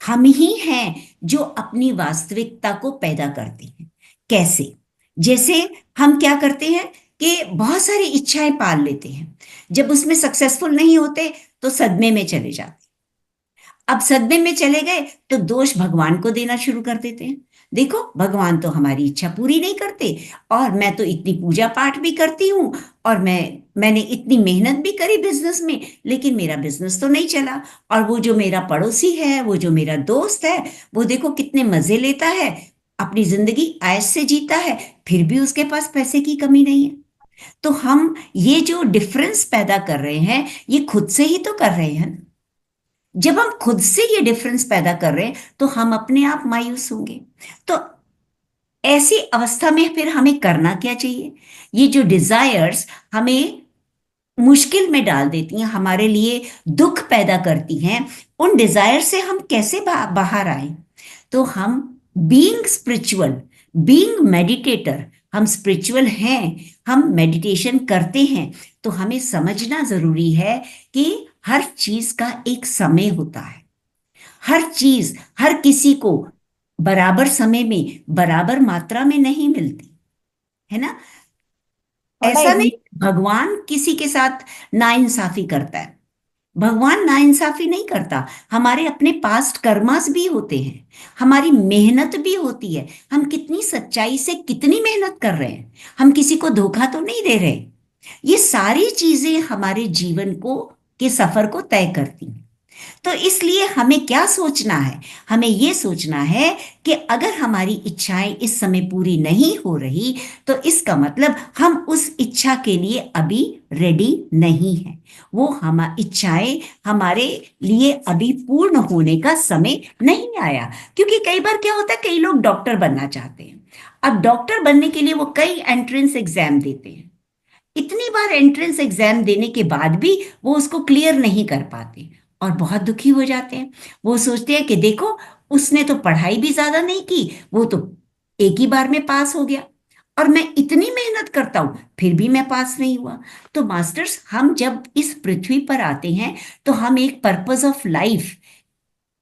हम ही हैं जो अपनी वास्तविकता को पैदा करते हैं। कैसे? जैसे हम क्या करते हैं कि बहुत सारी इच्छाएं पाल लेते हैं, जब उसमें सक्सेसफुल नहीं होते तो सदमे में चले जाते। अब सदमे में चले गए तो दोष भगवान को देना शुरू कर देते हैं। देखो, भगवान तो हमारी इच्छा पूरी नहीं करते, और मैं तो इतनी पूजा पाठ भी करती हूँ, और मैंने इतनी मेहनत भी करी बिजनेस में, लेकिन मेरा बिजनेस तो नहीं चला। और वो जो मेरा पड़ोसी है, वो जो मेरा दोस्त है, वो देखो कितने मजे लेता है, अपनी जिंदगी ऐश से जीता है, फिर भी उसके पास पैसे की कमी नहीं है। तो हम ये जो डिफरेंस पैदा कर रहे हैं, ये खुद से ही तो कर रहे हैं। जब हम खुद से ये डिफरेंस पैदा कर रहे हैं तो हम अपने आप मायूस होंगे। तो ऐसी अवस्था में फिर हमें करना क्या चाहिए? ये जो डिजायर्स हमें मुश्किल में डाल देती हैं, हमारे लिए दुख पैदा करती हैं, उन डिजायर से हम कैसे बाहर आए? तो हम बीइंग स्पिरिचुअल, बीइंग मेडिटेटर, हम स्पिरिचुअल हैं, हम मेडिटेशन करते हैं, तो हमें समझना जरूरी है कि हर चीज का एक समय होता है। हर चीज हर किसी को बराबर समय में, बराबर मात्रा में नहीं मिलती, है ना। ऐसा नहीं भगवान किसी के साथ नाइंसाफी करता है, भगवान नाइंसाफी नहीं करता। हमारे अपने पास्ट कर्मास भी होते हैं, हमारी मेहनत भी होती है, हम कितनी सच्चाई से कितनी मेहनत कर रहे हैं, हम किसी को धोखा तो नहीं दे रहे। ये सारी चीजें हमारे जीवन को के सफर को तय करती हैं। तो इसलिए हमें क्या सोचना है? हमें ये सोचना है कि अगर हमारी इच्छाएं इस समय पूरी नहीं हो रही तो इसका मतलब हम उस इच्छा के लिए अभी रेडी नहीं है। वो हम इच्छाएं हमारे लिए अभी पूर्ण होने का समय नहीं आया। क्योंकि कई बार क्या होता है, कई लोग डॉक्टर बनना चाहते हैं। अब डॉक्टर बनने के लिए वो कई एंट्रेंस एग्जाम देते हैं, इतनी बार एंट्रेंस एग्जाम देने के बाद भी वो उसको क्लियर नहीं कर पाते और बहुत दुखी हो जाते हैं। वो सोचते हैं कि देखो, उसने तो पढ़ाई भी ज्यादा नहीं की, वो तो एक ही बार में पास हो गया, और मैं इतनी मेहनत करता हूं फिर भी मैं पास नहीं हुआ। तो मास्टर्स, हम जब इस पृथ्वी पर आते हैं तो हम एक पर्पस ऑफ लाइफ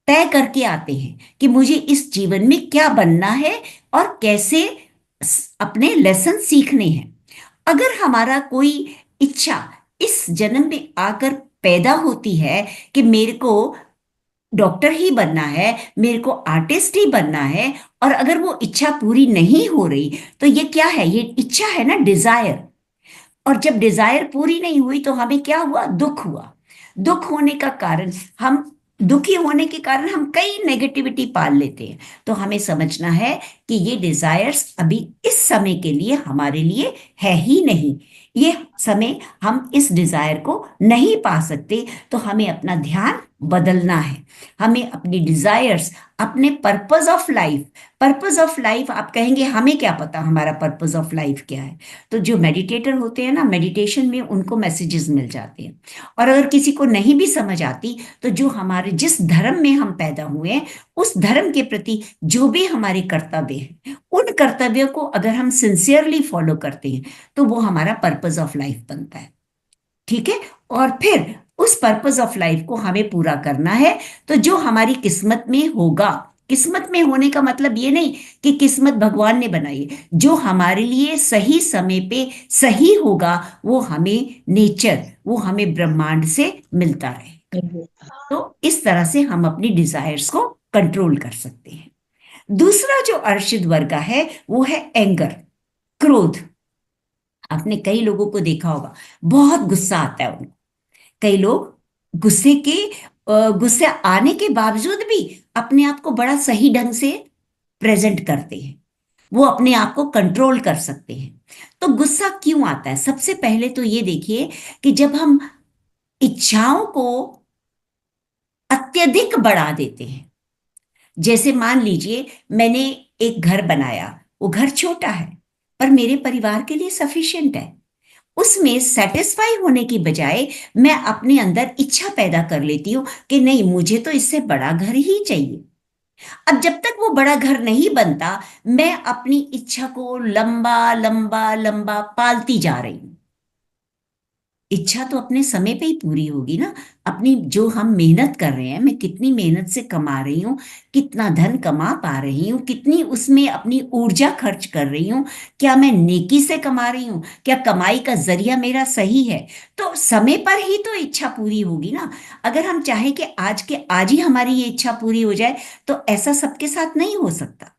तय करके आते हैं कि मुझे इस जीवन में क्या बनना है और कैसे अपने लेसन सीखने हैं। अगर हमारा कोई इच्छा इस जन्म में आकर पैदा होती है कि मेरे को डॉक्टर ही बनना है, मेरे को आर्टिस्ट ही बनना है, और अगर वो इच्छा पूरी नहीं हो रही तो ये क्या है? ये इच्छा है ना, डिजायर। और जब डिजायर पूरी नहीं हुई तो हमें क्या हुआ? दुख हुआ। दुख होने का कारण, हम दुखी होने के कारण हम कई नेगेटिविटी पाल लेते हैं। तो हमें समझना है कि ये डिजायर्स अभी इस समय के लिए हमारे लिए है ही नहीं। ये समय हम इस डिजायर को नहीं पा सकते, तो हमें अपना ध्यान बदलना है। हमें अपनी डिजायर्स, अपने पर्पस ऑफ लाइफ, आप कहेंगे हमें क्या पता हमारा पर्पस ऑफ लाइफ क्या है? तो जो मेडिटेटर होते हैं ना, मेडिटेशन में उनको मैसेजेस मिल जाते हैं। और अगर किसी को नहीं भी समझ आती तो जो हमारे जिस धर्म में हम पैदा हुए हैं, उस धर्म के प्रति जो भी हमारे कर्तव्य हैं, उन कर्तव्यों को अगर हम सिंसियरली फॉलो करते हैं तो वो हमारा पर्पस ऑफ लाइफ बनता है। ठीक है, और फिर उस पर्पस ऑफ लाइफ को हमें पूरा करना है। तो जो हमारी किस्मत में होगा, किस्मत में होने का मतलब ये नहीं कि किस्मत भगवान ने बनाई है, जो हमारे लिए सही समय पे सही होगा वो हमें नेचर, वो हमें ब्रह्मांड से मिलता रहे। तो इस तरह से हम अपनी डिजायर्स को कंट्रोल कर सकते हैं। दूसरा जो अर्शिद वर्ग है वो है एंगर, क्रोध। आपने कई लोगों को देखा होगा, बहुत गुस्सा आता है उनको। कई लोग गुस्से के गुस्से आने के बावजूद भी अपने आप को बड़ा सही ढंग से प्रेजेंट करते हैं, वो अपने आप को कंट्रोल कर सकते हैं। तो गुस्सा क्यों आता है? सबसे पहले तो ये देखिए कि जब हम इच्छाओं को अत्यधिक बढ़ा देते हैं, जैसे मान लीजिए मैंने एक घर बनाया, वो घर छोटा है पर मेरे परिवार के लिए सफिशिएंट है, उसमें सेटिस्फाई होने की बजाय मैं अपने अंदर इच्छा पैदा कर लेती हूं कि नहीं, मुझे तो इससे बड़ा घर ही चाहिए। अब जब तक वो बड़ा घर नहीं बनता, मैं अपनी इच्छा को लंबा लंबा लंबा पालती जा रही हूं। इच्छा तो अपने समय पे ही पूरी होगी ना। अपनी जो हम मेहनत कर रहे हैं, मैं कितनी मेहनत से कमा रही हूँ, कितना धन कमा पा रही हूँ, कितनी उसमें अपनी ऊर्जा खर्च कर रही हूँ, क्या मैं नेकी से कमा रही हूँ, क्या कमाई का जरिया मेरा सही है, तो समय पर ही तो इच्छा पूरी होगी ना। अगर हम चाहें कि आज के आज ही हमारी ये इच्छा पूरी हो जाए, तो ऐसा सबके साथ नहीं हो सकता।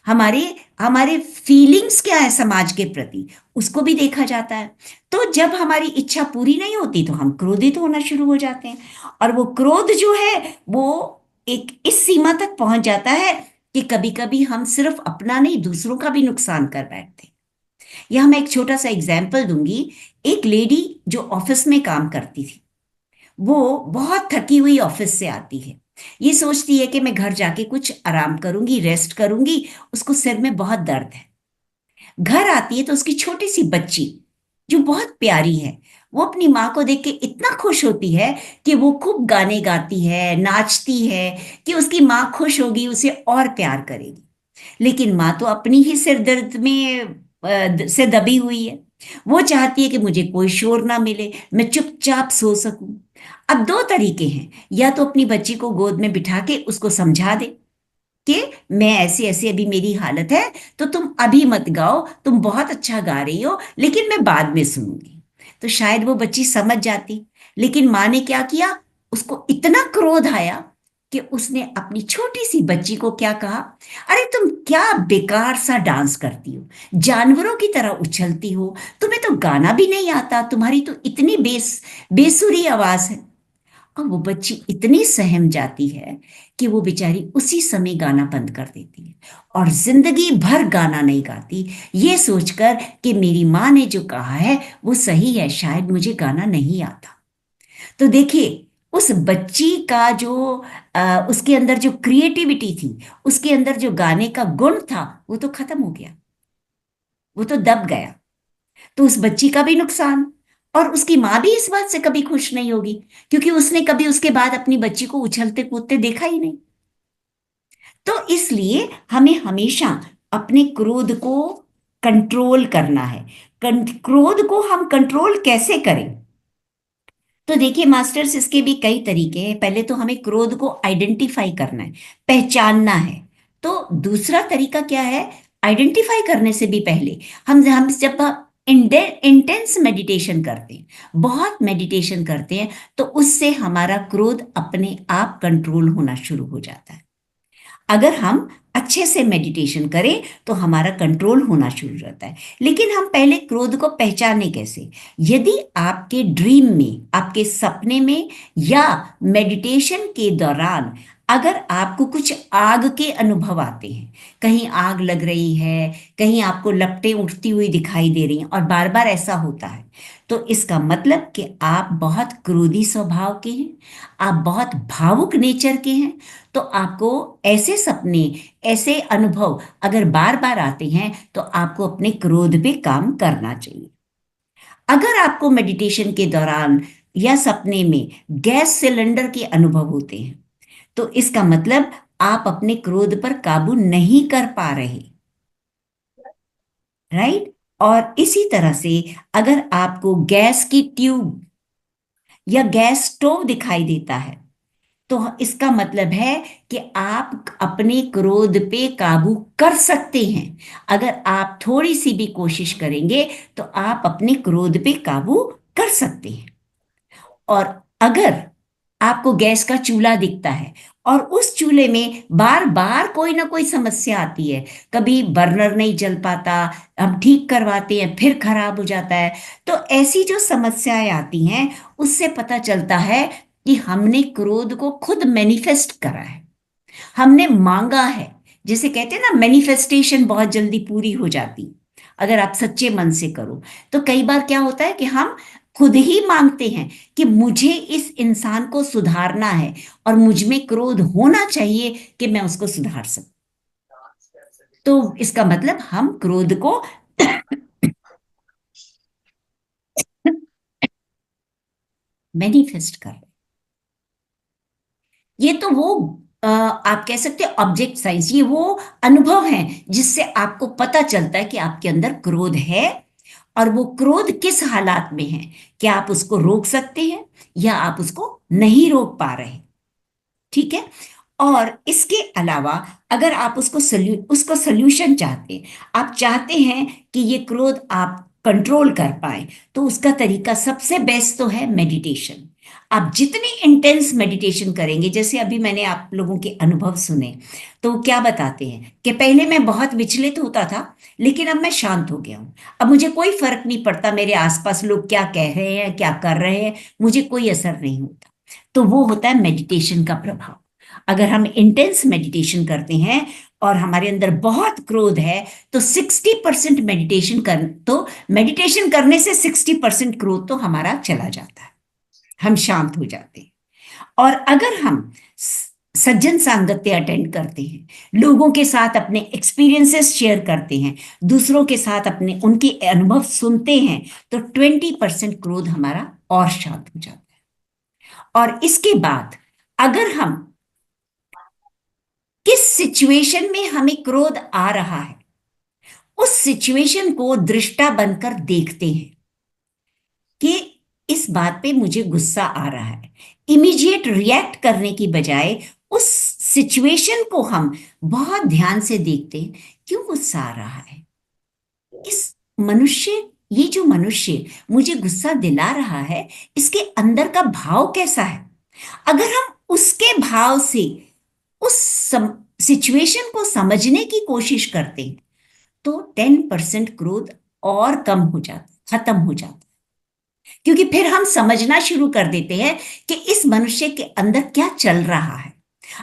हमारे हमारे फीलिंग्स क्या है समाज के प्रति, उसको भी देखा जाता है। तो जब हमारी इच्छा पूरी नहीं होती तो हम क्रोधित होना शुरू हो जाते हैं, और वो क्रोध जो है वो एक इस सीमा तक पहुंच जाता है कि कभी कभी हम सिर्फ अपना नहीं, दूसरों का भी नुकसान कर बैठते हैं। यह मैं एक छोटा सा एग्जाम्पल दूंगी। एक लेडी जो ऑफिस में काम करती थी, वो बहुत थकी हुई ऑफिस से आती है, ये सोचती है कि मैं घर जाके कुछ आराम करूंगी, रेस्ट करूंगी, उसको सिर में बहुत दर्द है। घर आती है तो उसकी छोटी सी बच्ची जो बहुत प्यारी है, वो अपनी माँ को देख के इतना खुश होती है कि वो खूब गाने गाती है, नाचती है, कि उसकी माँ खुश होगी, उसे और प्यार करेगी। लेकिन माँ तो अपनी ही सिर दर्द में से दबी हुई है। वो चाहती है कि मुझे कोई शोर ना मिले, मैं चुपचाप सो सकूं। अब दो तरीके हैं, या तो अपनी बच्ची को गोद में बिठा के उसको समझा दे कि मैं ऐसे ऐसे, अभी मेरी हालत है, तो तुम अभी मत गाओ, तुम बहुत अच्छा गा रही हो, लेकिन मैं बाद में सुनूंगी। तो शायद वो बच्ची समझ जाती। लेकिन माँ ने क्या किया, उसको इतना क्रोध आया कि उसने अपनी छोटी सी बच्ची को क्या कहा, अरे तुम क्या बेकार सा डांस करती हो, जानवरों की तरह उछलती हो, तुम्हें तो गाना भी नहीं आता, तुम्हारी तो इतनी बेसुरी आवाज है। और वो बच्ची इतनी सहम जाती है कि वो बेचारी उसी समय गाना बंद कर देती है, और जिंदगी भर गाना नहीं गाती, ये सोचकर कि मेरी माँ ने जो कहा है वो सही है, शायद मुझे गाना नहीं आता। तो देखिए, उस बच्ची का जो उसके अंदर जो क्रिएटिविटी थी, उसके अंदर जो गाने का गुण था, वो तो खत्म हो गया, वो तो दब गया। तो उस बच्ची का भी नुकसान, और उसकी माँ भी इस बात से कभी खुश नहीं होगी, क्योंकि उसने कभी उसके बाद अपनी बच्ची को उछलते कूदते देखा ही नहीं। तो इसलिए हमें हमेशा अपने क्रोध को कंट्रोल करना है। क्रोध को हम कंट्रोल कैसे करें? तो देखिए मास्टर्स, इसके भी कई तरीके हैं। पहले तो हमें क्रोध को आइडेंटिफाई करना है, पहचानना है। तो दूसरा तरीका क्या है? आइडेंटिफाई करने से भी पहले हम जब इंटेंस मेडिटेशन करते हैं, बहुत मेडिटेशन करते हैं, तो उससे हमारा क्रोध अपने आप कंट्रोल होना शुरू हो जाता है। अगर हम अच्छे से मेडिटेशन करें तो हमारा कंट्रोल होना शुरू रहता है। लेकिन हम पहले क्रोध को पहचाने कैसे? यदि आपके ड्रीम में, आपके सपने में या मेडिटेशन के दौरान अगर आपको कुछ आग के अनुभव आते हैं, कहीं आग लग रही है, कहीं आपको लपटें उठती हुई दिखाई दे रही हैं, और बार बार ऐसा होता है, तो इसका मतलब कि आप बहुत क्रोधी स्वभाव के हैं, आप बहुत भावुक नेचर के हैं। तो आपको ऐसे सपने, ऐसे अनुभव अगर बार बार आते हैं, तो आपको अपने क्रोध पे काम करना चाहिए। अगर आपको मेडिटेशन के दौरान या सपने में गैस सिलेंडर के अनुभव होते हैं, तो इसका मतलब आप अपने क्रोध पर काबू नहीं कर पा रहे, राइट? और इसी तरह से अगर आपको गैस की ट्यूब या गैस स्टोव दिखाई देता है, तो इसका मतलब है कि आप अपने क्रोध पे काबू कर सकते हैं। अगर आप थोड़ी सी भी कोशिश करेंगे तो आप अपने क्रोध पे काबू कर सकते हैं। और अगर आपको गैस का चूल्हा दिखता है और उस चूल्हे में बार बार कोई ना कोई समस्या आती है, कभी बर्नर नहीं जल पाता, हम ठीक करवाते हैं फिर खराब हो जाता है, तो ऐसी जो समस्याएं आती हैं, उससे पता चलता है कि हमने क्रोध को खुद मैनिफेस्ट करा है, हमने मांगा है। जैसे कहते हैं ना, मैनिफेस्टेशन बहुत जल्दी पूरी हो जाती अगर आप सच्चे मन से करो। तो कई बार क्या होता है कि हम खुद ही मांगते हैं कि मुझे इस इंसान को सुधारना है और मुझ में क्रोध होना चाहिए कि मैं उसको सुधार सकूं। तो इसका मतलब हम क्रोध को मैनिफेस्ट कर रहे हैं। ये तो वो आप कह सकते हैं ऑब्जेक्ट साइंस, ये वो अनुभव है जिससे आपको पता चलता है कि आपके अंदर क्रोध है और वो क्रोध किस हालात में है, क्या आप उसको रोक सकते हैं या आप उसको नहीं रोक पा रहे। ठीक है। और इसके अलावा अगर आप उसको सल्यूशन चाहते हैं, आप चाहते हैं कि ये क्रोध आप कंट्रोल कर पाए, तो उसका तरीका सबसे बेस्ट तो है मेडिटेशन। आप जितनी इंटेंस मेडिटेशन करेंगे, जैसे अभी मैंने आप लोगों के अनुभव सुने, तो क्या बताते हैं कि पहले मैं बहुत विचलित होता था, लेकिन अब मैं शांत हो गया हूं। अब मुझे कोई फर्क नहीं पड़ता मेरे आसपास लोग क्या कह रहे हैं, क्या कर रहे हैं, मुझे कोई असर नहीं होता। तो वो होता है मेडिटेशन का प्रभाव। अगर हम इंटेंस मेडिटेशन करते हैं और हमारे अंदर बहुत क्रोध है, तो 60% मेडिटेशन करने से 60% क्रोध तो हमारा चला जाता है, हम शांत हो जाते हैं। और अगर हम सज्जन सांगत्य अटेंड करते हैं, लोगों के साथ अपने एक्सपीरियंसेस शेयर करते हैं, दूसरों के साथ अपने उनके अनुभव सुनते हैं, तो 20% क्रोध हमारा और शांत हो जाता है। और इसके बाद अगर हम किस सिचुएशन में हमें क्रोध आ रहा है, उस सिचुएशन को दृष्टा बनकर देखते हैं कि इस बात पे मुझे गुस्सा आ रहा है, इमीडिएट रिएक्ट करने की बजाय उस सिचुएशन को हम बहुत ध्यान से देखते हैं, क्यों गुस्सा आ रहा है, ये जो मनुष्य मुझे गुस्सा दिला रहा है, इसके अंदर का भाव कैसा है। अगर हम उसके भाव से उस सिचुएशन को समझने की कोशिश करते हैं, तो 10% क्रोध और कम हो जाता, खत्म हो जाता, क्योंकि फिर हम समझना शुरू कर देते हैं कि इस मनुष्य के अंदर क्या चल रहा है।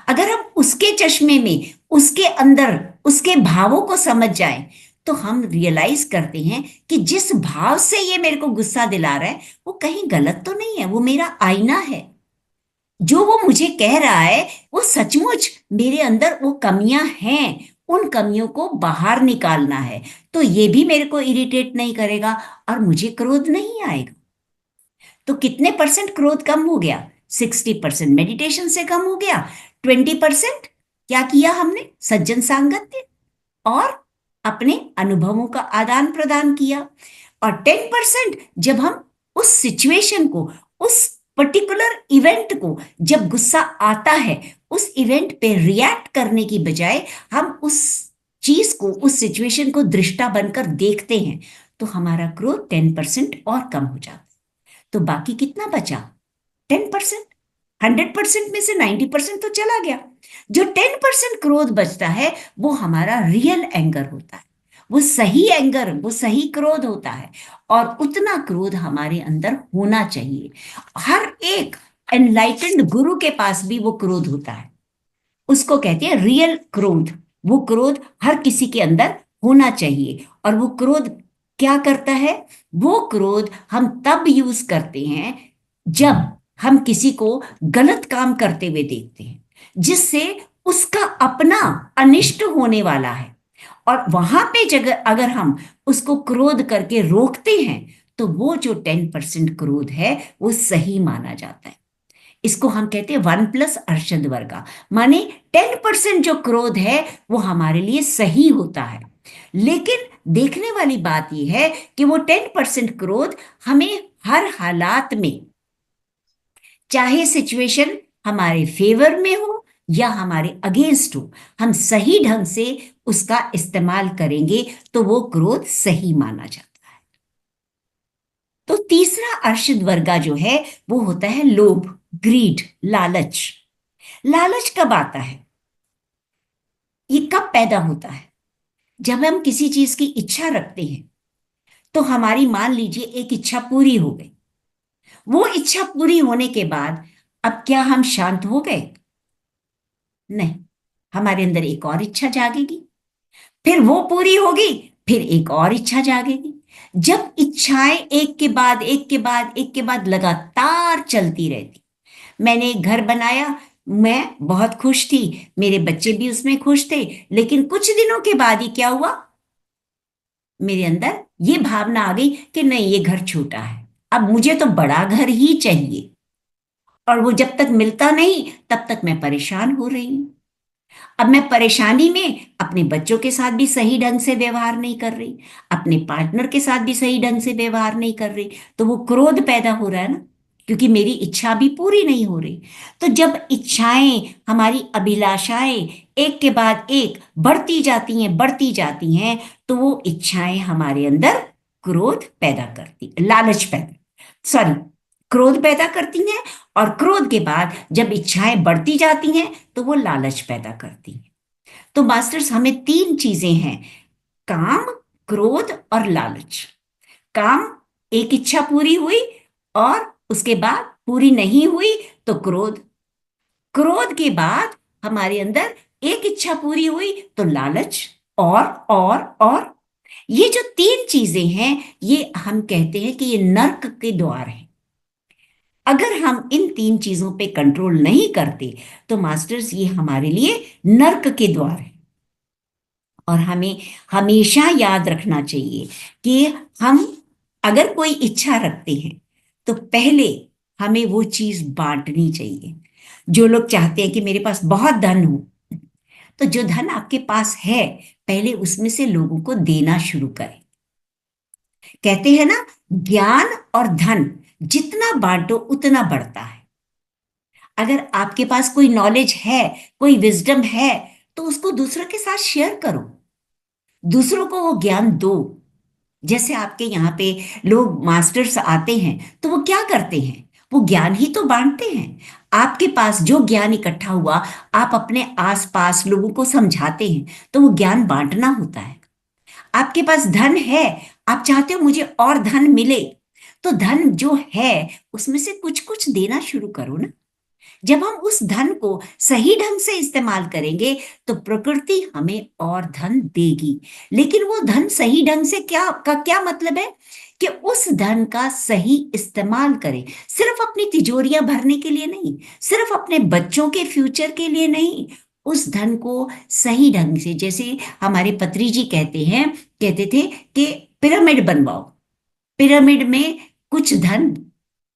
अगर हम उसके चश्मे में उसके अंदर उसके भावों को समझ जाएं, तो हम रियलाइज करते हैं कि जिस भाव से ये मेरे को गुस्सा दिला रहा है, वो कहीं गलत तो नहीं है, वो मेरा आईना है। जो वो मुझे कह रहा है वो सचमुच मेरे अंदर वो कमियां हैं, उन कमियों को बाहर निकालना है, तो ये भी मेरे को इरिटेट नहीं करेगा और मुझे क्रोध नहीं आएगा। तो कितने परसेंट क्रोध कम हो गया? 60% मेडिटेशन से कम हो गया। 20% क्या किया हमने? सज्जन सांगत्य और अपने अनुभवों का आदान प्रदान किया। और 10% जब हम उस सिचुएशन को, उस पर्टिकुलर इवेंट को, जब गुस्सा आता है, उस इवेंट पे रिएक्ट करने की बजाय हम उस चीज को, उस सिचुएशन को दृष्टा बनकर देखते हैं, तो हमारा क्रोध 10% और कम हो जाता है। तो बाकी कितना बचा? 10%। 100% में से 90% तो चला गया। जो 10% क्रोध बचता है, वो हमारा रियल एंगर होता है, वो सही एंगर, वो सही क्रोध होता है। और उतना क्रोध हमारे अंदर होना चाहिए। हर एक एनलाइटेंड गुरु के पास भी वो क्रोध होता है, उसको कहते हैं रियल क्रोध। वो क्रोध हर किसी के अंदर होना चाहिए। और वो क्रोध क्या करता है? वो क्रोध हम तब यूज करते हैं जब हम किसी को गलत काम करते हुए देखते हैं, जिससे उसका अपना अनिष्ट होने वाला है, और वहां पे जगह अगर हम उसको क्रोध करके रोकते हैं, तो वो जो 10% क्रोध है वो सही माना जाता है। इसको हम कहते हैं 1+ अर्शद वर्गा, माने 10% जो क्रोध है वो हमारे लिए सही होता है। लेकिन देखने वाली बात यह है कि वो 10% क्रोध हमें हर हालात में, चाहे सिचुएशन हमारे फेवर में हो या हमारे अगेंस्ट हो, हम सही ढंग से उसका इस्तेमाल करेंगे तो वो क्रोध सही माना जाता है। तो तीसरा अर्शद वर्गा जो है वो होता है लोभ, ग्रीड, लालच। लालच कब आता है? ये कब पैदा होता है? जब हम किसी चीज की इच्छा रखते हैं, तो हमारी मान लीजिए एक इच्छा पूरी हो गई। वो इच्छा पूरी होने के बाद अब क्या हम शांत हो गए? नहीं, हमारे अंदर एक और इच्छा जागेगी, फिर वो पूरी होगी, फिर एक और इच्छा जागेगी। जब इच्छाएं एक के बाद एक के बाद एक के बाद लगातार चलती रहती। मैंने एक घर बनाया, मैं बहुत खुश थी, मेरे बच्चे भी उसमें खुश थे, लेकिन कुछ दिनों के बाद ही क्या हुआ, मेरे अंदर ये भावना आ गई कि नहीं, ये घर छोटा है, अब मुझे तो बड़ा घर ही चाहिए। और वो जब तक मिलता नहीं तब तक मैं परेशान हो रही हूं। अब मैं परेशानी में अपने बच्चों के साथ भी सही ढंग से व्यवहार नहीं कर रही, अपने पार्टनर के साथ भी सही ढंग से व्यवहार नहीं कर रही, तो वो क्रोध पैदा हो रहा है ना, क्योंकि मेरी इच्छा भी पूरी नहीं हो रही। तो जब इच्छाएं, हमारी अभिलाषाएं एक के बाद एक बढ़ती जाती हैं, तो वो इच्छाएं हमारे अंदर क्रोध पैदा करती, लालच पैदा, सॉरी, क्रोध पैदा करती हैं। और क्रोध के बाद जब इच्छाएं बढ़ती जाती हैं तो वो लालच पैदा करती हैं। तो मास्टर्स, हमें तीन चीजें हैं, काम, क्रोध और लालच। काम, एक इच्छा पूरी हुई और उसके बाद पूरी नहीं हुई तो क्रोध। क्रोध के बाद हमारे अंदर एक इच्छा पूरी हुई तो लालच। और ये जो तीन चीजें हैं, ये हम कहते हैं कि ये नर्क के द्वार हैं। अगर हम इन तीन चीजों पे कंट्रोल नहीं करते तो मास्टर्स, ये हमारे लिए नर्क के द्वार है। और हमें हमेशा याद रखना चाहिए कि हम अगर कोई इच्छा रखते हैं तो पहले हमें वो चीज बांटनी चाहिए। जो लोग चाहते हैं कि मेरे पास बहुत धन हो, तो जो धन आपके पास है पहले उसमें से लोगों को देना शुरू करें। कहते हैं ना, ज्ञान और धन जितना बांटो उतना बढ़ता है। अगर आपके पास कोई नॉलेज है, कोई विजडम है, तो उसको दूसरों के साथ शेयर करो, दूसरों को वो ज्ञान दो। जैसे आपके यहाँ पे लोग मास्टर्स आते हैं तो वो क्या करते हैं, वो ज्ञान ही तो बांटते हैं। आपके पास जो ज्ञान इकट्ठा हुआ, आप अपने आसपास लोगों को समझाते हैं, तो वो ज्ञान बांटना होता है। आपके पास धन है, आप चाहते हो मुझे और धन मिले, तो धन जो है उसमें से कुछ कुछ देना शुरू करो ना। जब हम उस धन को सही ढंग से इस्तेमाल करेंगे तो प्रकृति हमें और धन देगी। लेकिन वो धन सही ढंग से क्या मतलब है कि उस धन का सही इस्तेमाल करें, सिर्फ अपनी तिजोरियां भरने के लिए नहीं, सिर्फ अपने बच्चों के फ्यूचर के लिए नहीं। उस धन को सही ढंग से, जैसे हमारे पत्री जी कहते थे कि पिरामिड बनवाओ, पिरामिड में कुछ धन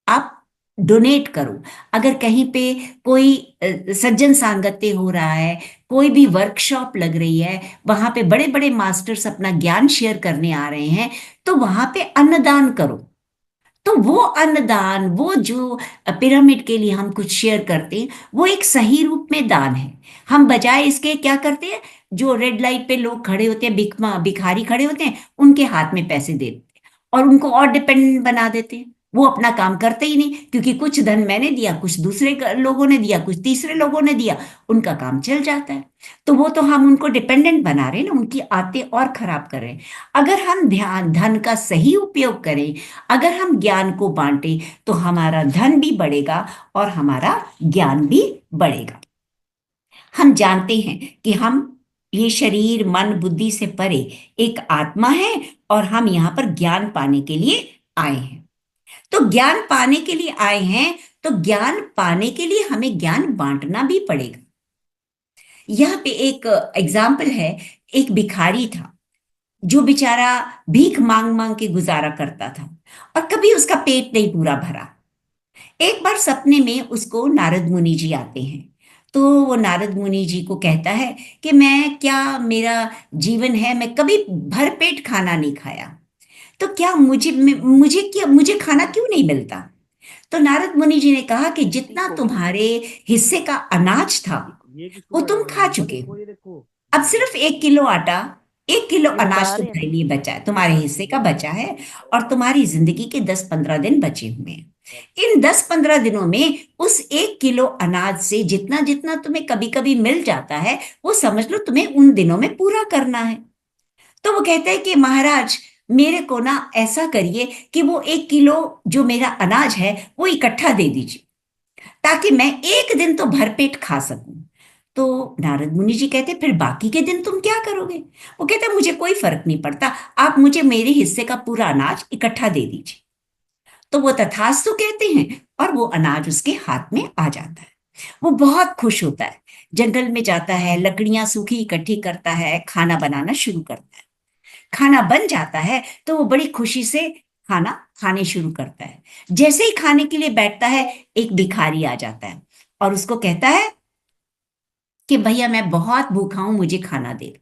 आप डोनेट करो। अगर कहीं पे कोई सज्जन सांगत्य हो रहा है, कोई भी वर्कशॉप लग रही है, वहां पे बड़े बड़े मास्टर्स अपना ज्ञान शेयर करने आ रहे हैं, तो वहां पे अन्नदान करो। तो वो अन्नदान, वो जो पिरामिड के लिए हम कुछ शेयर करते हैं, वो एक सही रूप में दान है। हम बजाय इसके क्या करते हैं, जो रेड लाइट पे लोग खड़े होते हैं, भिखारी खड़े होते हैं, उनके हाथ में पैसे दे देते हैं और उनको और डिपेंडेंट बना देते हैं। वो अपना काम करते ही नहीं, क्योंकि कुछ धन मैंने दिया, कुछ दूसरे लोगों ने दिया, कुछ तीसरे लोगों ने दिया, उनका काम चल जाता है। तो वो तो हम उनको डिपेंडेंट बना रहे हैं ना, उनकी आदतें और खराब कर रहे हैं। अगर हम धन का सही उपयोग करें, अगर हम ज्ञान को बांटे, तो हमारा धन भी बढ़ेगा और हमारा ज्ञान भी बढ़ेगा। हम जानते हैं कि हम, ये शरीर मन बुद्धि से परे एक आत्मा है और हम यहाँ पर ज्ञान पाने के लिए आए हैं। तो ज्ञान पाने के लिए आए हैं, तो ज्ञान पाने के लिए हमें ज्ञान बांटना भी पड़ेगा। यहाँ पे एक एग्जाम्पल है, एक भिखारी था जो बेचारा भीख मांग मांग के गुजारा करता था और कभी उसका पेट नहीं पूरा भरा। एक बार सपने में उसको नारद मुनि जी आते हैं, तो वो नारद मुनि जी को कहता है कि मैं क्या, मेरा जीवन है, मैं कभी भर पेट खाना नहीं खाया, तो क्या मुझे खाना क्यों नहीं मिलता? तो नारद मुनि जी ने कहा कि जितना तुम्हारे हिस्से का अनाज था वो तुम खा चुके हो। अब सिर्फ 1 किलो आटा, 1 किलो अनाज तुम्हारे लिए बचा है, तुम्हारे हिस्से का बचा है, और तुम्हारी जिंदगी के 10-15 दिन बचे हुए हैं। इन 10-15 दिनों में उस 1 किलो अनाज से जितना जितना तुम्हें कभी कभी मिल जाता है, वो समझ लो तुम्हें उन दिनों में पूरा करना है। तो वो कहता है कि महाराज, मेरे को ना ऐसा करिए कि वो 1 किलो जो मेरा अनाज है वो इकट्ठा दे दीजिए। ताकि मैं एक दिन तो भरपेट खा सकूं। तो नारद मुनि जी कहते, फिर बाकी के दिन तुम क्या करोगे? वो कहते, मुझे कोई फर्क नहीं पड़ता, आप मुझे मेरे हिस्से का पूरा अनाज इकट्ठा दे दीजिए। तो वो तथास्तु कहते हैं और वो अनाज उसके हाथ में आ जाता है। वो बहुत खुश होता है, जंगल में जाता है, लकड़ियां सूखी इकट्ठी करता है, खाना बनाना शुरू करता है। खाना बन जाता है तो वो बड़ी खुशी से खाना खाने शुरू करता है। जैसे ही खाने के लिए बैठता है, एक भिखारी आ जाता है और उसको कहता है कि भैया मैं बहुत भूखा हूं, मुझे खाना दे दो।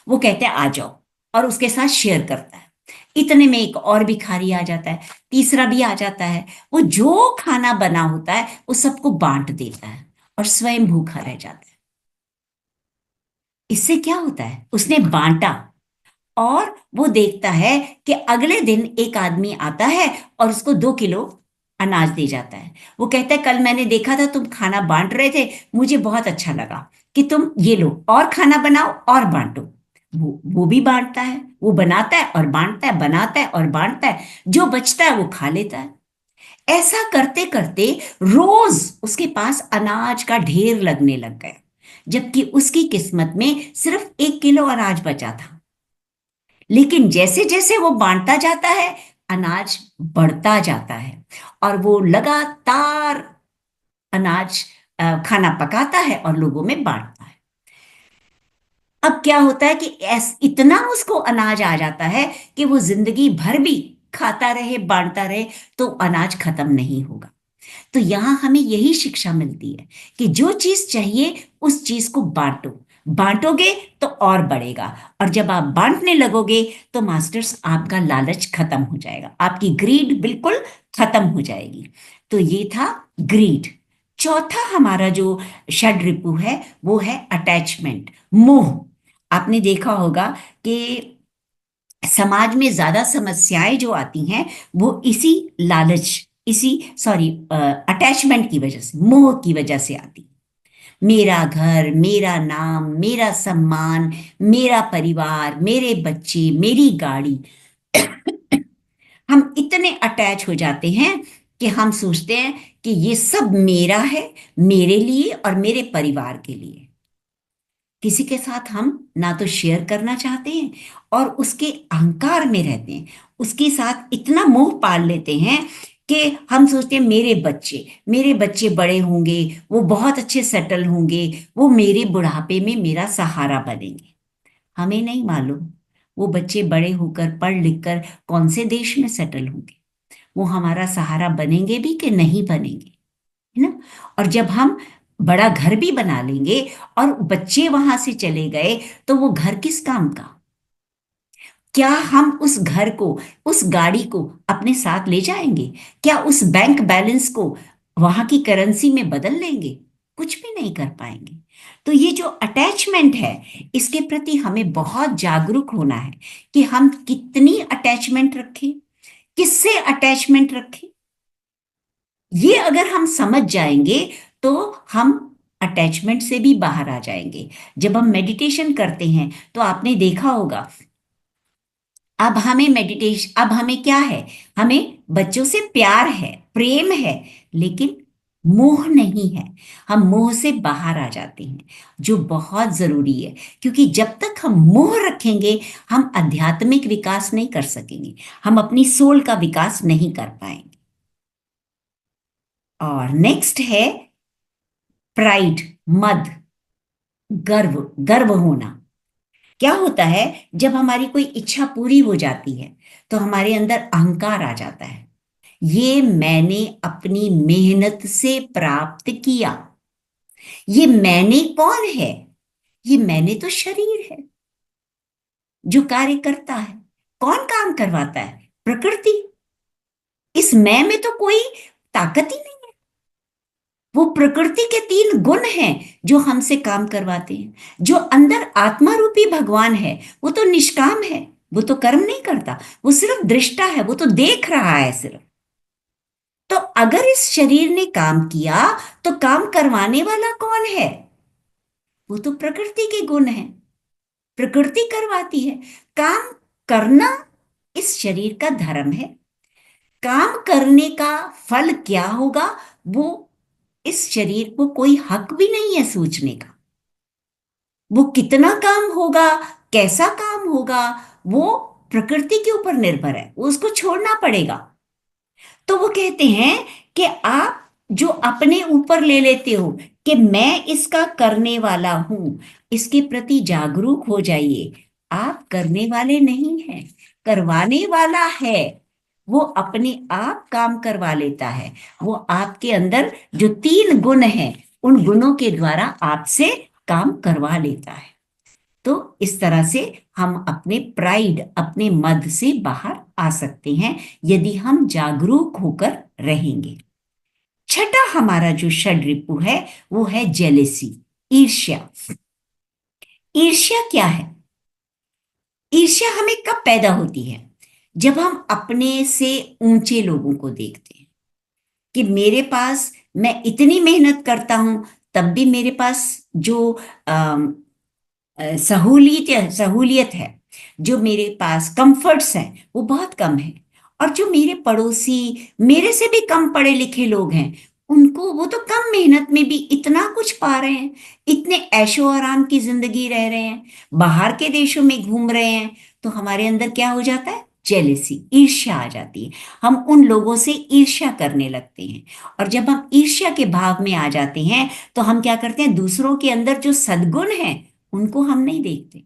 वो कहते हैं आ जाओ, और उसके साथ शेयर करता है। इतने में एक और भिखारी आ जाता है, तीसरा भी आ जाता है। वो जो खाना बना होता है वो सबको बांट देता है और स्वयं भूखा रह जाता है। इससे क्या होता है, उसने बांटा, और वो देखता है कि अगले दिन एक आदमी आता है और उसको 2 किलो अनाज दे जाता है। वो कहता है, कल मैंने देखा था तुम खाना बांट रहे थे, मुझे बहुत अच्छा लगा कि तुम ये लो और खाना बनाओ और बांटो। वो भी बांटता है, वो बनाता है और बांटता है, बनाता है और बांटता है। जो बचता है वो खा लेता है। ऐसा करते करते रोज उसके पास अनाज का ढेर लगने लग गया, जबकि उसकी किस्मत में सिर्फ 1 किलो अनाज बचा था। लेकिन जैसे जैसे वो बांटता जाता है, अनाज बढ़ता जाता है और वो लगातार अनाज खाना पकाता है और लोगों में बांटता है। अब क्या होता है कि इतना उसको अनाज आ जाता है कि वो जिंदगी भर भी खाता रहे, बांटता रहे, तो अनाज खत्म नहीं होगा। तो यहां हमें यही शिक्षा मिलती है कि जो चीज चाहिए उस चीज को बांटो। बांटोगे तो और बढ़ेगा, और जब आप बांटने लगोगे तो मास्टर्स आपका लालच खत्म हो जाएगा, आपकी ग्रीड बिल्कुल खत्म हो जाएगी। तो ये था ग्रीड। चौथा हमारा जो षड रिपु है वो है अटैचमेंट, मोह। आपने देखा होगा कि समाज में ज्यादा समस्याएं जो आती हैं वो इसी लालच, इसी सॉरी अटैचमेंट की वजह से, मोह की वजह से आती। मेरा घर, मेरा नाम, मेरा सम्मान, मेरा परिवार, मेरे बच्चे, मेरी गाड़ी। हम इतने अटैच हो जाते हैं कि हम सोचते हैं कि ये सब मेरा है, मेरे लिए और मेरे परिवार के लिए। किसी के साथ हम ना तो शेयर करना चाहते हैं और उसके अहंकार में रहते हैं, उसके साथ इतना मोह पाल लेते हैं कि हम सोचते हैं मेरे बच्चे बड़े होंगे, वो बहुत अच्छे सेटल होंगे, वो मेरे बुढ़ापे में मेरा सहारा बनेंगे। हमें नहीं मालूम वो बच्चे बड़े होकर पढ़ लिख कर कौन से देश में सेटल होंगे, वो हमारा सहारा बनेंगे भी कि नहीं बनेंगे, है ना। और जब हम बड़ा घर भी बना लेंगे और बच्चे वहां से चले गए तो वो घर किस काम का? क्या हम उस घर को, उस गाड़ी को अपने साथ ले जाएंगे? क्या उस बैंक बैलेंस को वहां की करेंसी में बदल लेंगे? कुछ भी नहीं कर पाएंगे। तो ये जो अटैचमेंट है, इसके प्रति हमें बहुत जागरूक होना है कि हम कितनी अटैचमेंट रखें, किससे अटैचमेंट रखें। ये अगर हम समझ जाएंगे तो हम अटैचमेंट से भी बाहर आ जाएंगे। जब हम मेडिटेशन करते हैं तो आपने देखा होगा, अब हमें क्या है, हमें बच्चों से प्यार है, प्रेम है, लेकिन मोह नहीं है। हम मोह से बाहर आ जाते हैं, जो बहुत जरूरी है, क्योंकि जब तक हम मोह रखेंगे हम आध्यात्मिक विकास नहीं कर सकेंगे, हम अपनी सोल का विकास नहीं कर पाएंगे। और नेक्स्ट है प्राइड, मद, गर्व, गर्व होना। क्या होता है, जब हमारी कोई इच्छा पूरी हो जाती है तो हमारे अंदर अहंकार आ जाता है। ये मैंने अपनी मेहनत से प्राप्त किया। ये मैंने कौन है? ये मैंने तो शरीर है जो कार्य करता है। कौन काम करवाता है? प्रकृति। इस मैं में तो कोई ताकत ही नहीं। वो प्रकृति के 3 गुण हैं जो हमसे काम करवाते हैं। जो अंदर आत्मा रूपी भगवान है वो तो निष्काम है, वो तो कर्म नहीं करता, वो सिर्फ दृष्टा है, वो तो देख रहा है सिर्फ। तो अगर इस शरीर ने काम किया तो काम करवाने वाला कौन है? वो तो प्रकृति के गुण है, प्रकृति करवाती है। काम करना इस शरीर का धर्म है। काम करने का फल क्या होगा वो इस शरीर को कोई हक भी नहीं है सोचने का। वो कितना काम होगा, कैसा काम होगा, वो प्रकृति के ऊपर निर्भर है, वो उसको छोड़ना पड़ेगा। तो वो कहते हैं कि आप जो अपने ऊपर ले लेते हो कि मैं इसका करने वाला हूं, इसके प्रति जागरूक हो जाइए। आप करने वाले नहीं हैं, करवाने वाला है। वो अपने आप काम करवा लेता है। वो आपके अंदर जो 3 गुण हैं, उन गुणों के द्वारा आपसे काम करवा लेता है। तो इस तरह से हम अपने प्राइड, अपने मद से बाहर आ सकते हैं यदि हम जागरूक होकर रहेंगे। छठा हमारा जो षड्रिपु है वो है जेलेसी, ईर्ष्या। ईर्ष्या क्या है? ईर्ष्या हमें कब पैदा होती है? जब हम अपने से ऊंचे लोगों को देखते हैं कि मेरे पास, मैं इतनी मेहनत करता हूं तब भी मेरे पास जो सहूलियत है, जो मेरे पास कंफर्ट्स हैं, वो बहुत कम है। और जो मेरे पड़ोसी, मेरे से भी कम पढ़े लिखे लोग हैं, उनको, वो तो कम मेहनत में भी इतना कुछ पा रहे हैं, इतने ऐशो आराम की जिंदगी रह रहे हैं, बाहर के देशों में घूम रहे हैं। तो हमारे अंदर क्या हो जाता है? जेलेसी, ईर्ष्या आ जाती है। हम उन लोगों से ईर्ष्या करने लगते हैं। और जब हम ईर्ष्या के भाव में आ जाते हैं तो हम क्या करते हैं? दूसरों के अंदर जो सद्गुण हैं उनको हम नहीं देखते,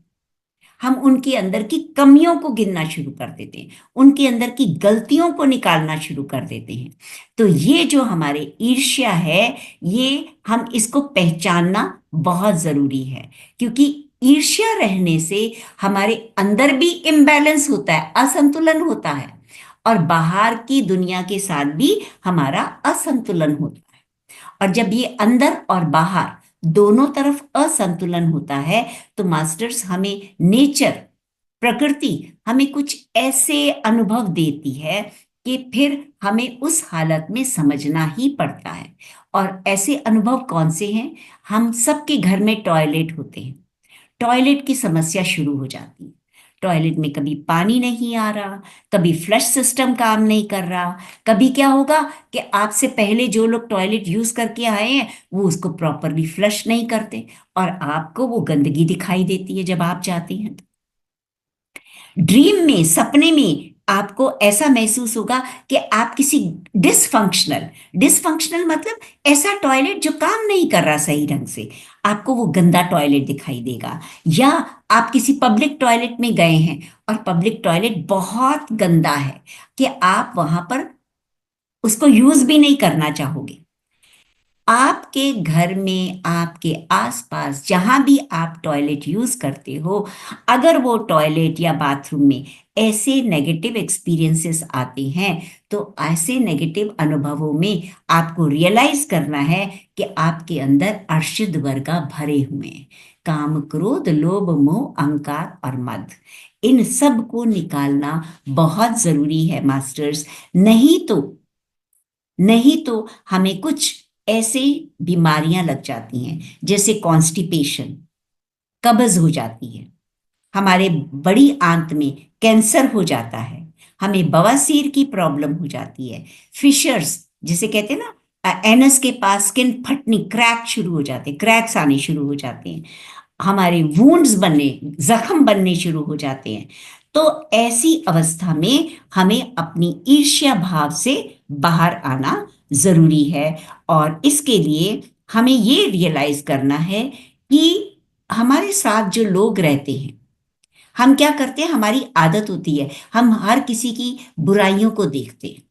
हम उनके अंदर की कमियों को गिनना शुरू कर देते हैं, उनके अंदर की गलतियों को निकालना शुरू कर देते हैं। तो ये जो हमारे ईर्ष्या है, ये हम इसको पहचानना बहुत जरूरी है, क्योंकि ईर्ष्या रहने से हमारे अंदर भी इम्बैलेंस होता है, असंतुलन होता है, और बाहर की दुनिया के साथ भी हमारा असंतुलन होता है। और जब ये अंदर और बाहर दोनों तरफ असंतुलन होता है तो मास्टर्स, हमें नेचर, प्रकृति हमें कुछ ऐसे अनुभव देती है कि फिर हमें उस हालत में समझना ही पड़ता है। और ऐसे अनुभव कौन से हैं? हम सबके घर में टॉयलेट होते हैं, टॉयलेट की समस्या शुरू हो जाती है। टॉयलेट में कभी पानी नहीं आ रहा, कभी फ्लश सिस्टम काम नहीं कर रहा, कभी क्या होगा कि आपसे पहले जो लोग टॉयलेट यूज करके आए हैं वो उसको प्रॉपरली फ्लश नहीं करते, और आपको वो गंदगी दिखाई देती है जब आप जाते हैं। ड्रीम में, सपने में आपको ऐसा महसूस होगा कि आप किसी डिसफंक्शनल मतलब ऐसा टॉयलेट जो काम नहीं कर रहा सही ढंग से, आपको वो गंदा टॉयलेट दिखाई देगा। या आप किसी पब्लिक टॉयलेट में गए हैं और पब्लिक टॉयलेट बहुत गंदा है कि आप वहां पर उसको यूज भी नहीं करना चाहोगे। आपके घर में, आपके आसपास जहां भी आप टॉयलेट यूज करते हो, अगर वो टॉयलेट या बाथरूम में ऐसे नेगेटिव एक्सपीरियंसेस आते हैं तो ऐसे नेगेटिव अनुभवों में आपको रियलाइज करना है कि आपके अंदर अर्षिद वर्गा भरे हुए हैं, काम, क्रोध, लोभ, मोह, अहंकार और मद। इन सब को निकालना बहुत जरूरी है मास्टर्स। नहीं तो हमें कुछ ऐसे बीमारियां लग जाती हैं, जैसे कॉन्स्टिपेशन, कब्ज हो जाती है, हमारे बड़ी आंत में कैंसर हो जाता है, हमें बवासीर की प्रॉब्लम हो जाती है, फिशर्स जिसे कहते हैं ना, एनस के पास स्किन फटनी, क्रैक शुरू हो जाते हैं, क्रैक्स आने शुरू हो जाते हैं, हमारे वुंड्स बनने, जख्म बनने शुरू हो जाते हैं। तो ऐसी अवस्था में हमें अपनी ईर्ष्या भाव से बाहर आना जरूरी है। और इसके लिए हमें ये रियलाइज करना है कि हमारे साथ जो लोग रहते हैं, हम क्या करते हैं, हमारी आदत होती है, हम हर किसी की बुराइयों को देखते हैं,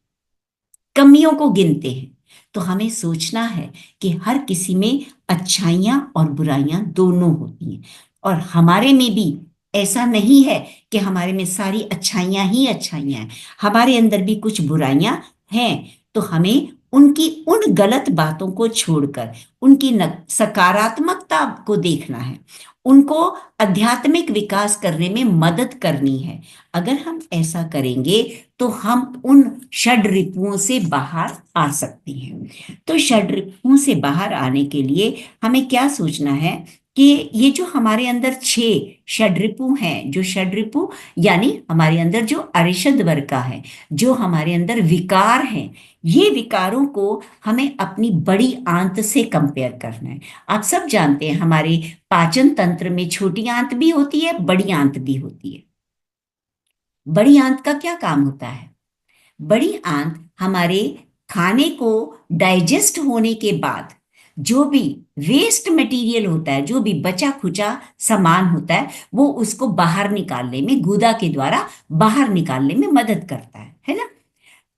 कमियों को गिनते हैं। तो हमें सोचना है कि हर किसी में अच्छाइयां और बुराइयां दोनों होती हैं, और हमारे में भी ऐसा नहीं है कि हमारे में सारी अच्छाइयां ही अच्छाइयां हैं, हमारे अंदर भी कुछ बुराइयां हैं। तो हमें उनकी उन गलत बातों को छोड़कर उनकी सकारात्मकता को देखना है, उनको आध्यात्मिक विकास करने में मदद करनी है। अगर हम ऐसा करेंगे तो हम उन षड्रिपुओं से बाहर आ सकते हैं। तो षड्रिपुओं से बाहर आने के लिए हमें क्या सोचना है कि ये जो हमारे अंदर 6 षड्रिपु हैं, जो षड्रिपु यानी हमारे अंदर जो अरिषद वर्ग का है, जो हमारे अंदर विकार हैं, ये विकारों को हमें अपनी बड़ी आंत से कंपेयर करना है। आप सब जानते हैं हमारे पाचन तंत्र में छोटी आंत भी होती है, बड़ी आंत भी होती है। बड़ी आंत का क्या काम होता है? बड़ी आंत हमारे खाने को डाइजेस्ट होने के बाद जो भी वेस्ट मटेरियल होता है, जो भी बचा खुचा सामान होता है, वो उसको बाहर निकालने में, गुदा के द्वारा बाहर निकालने में मदद करता है ना।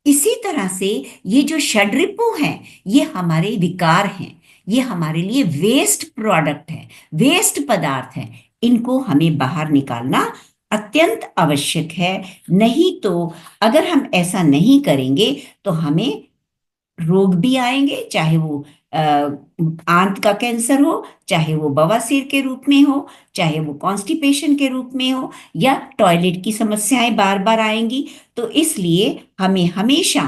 इसी तरह से ये जो षड्रिपु हैं, ये हमारे विकार हैं, ये हमारे लिए वेस्ट प्रोडक्ट है, वेस्ट पदार्थ है। इनको हमें बाहर निकालना अत्यंत आवश्यक है। नहीं तो अगर हम ऐसा नहीं करेंगे तो हमें रोग भी आएंगे, चाहे वो आंत का कैंसर हो, चाहे वो बवासीर के रूप में हो, चाहे वो कॉन्स्टिपेशन के रूप में हो, या टॉयलेट की समस्याएं बार बार आएंगी। तो इसलिए हमें हमेशा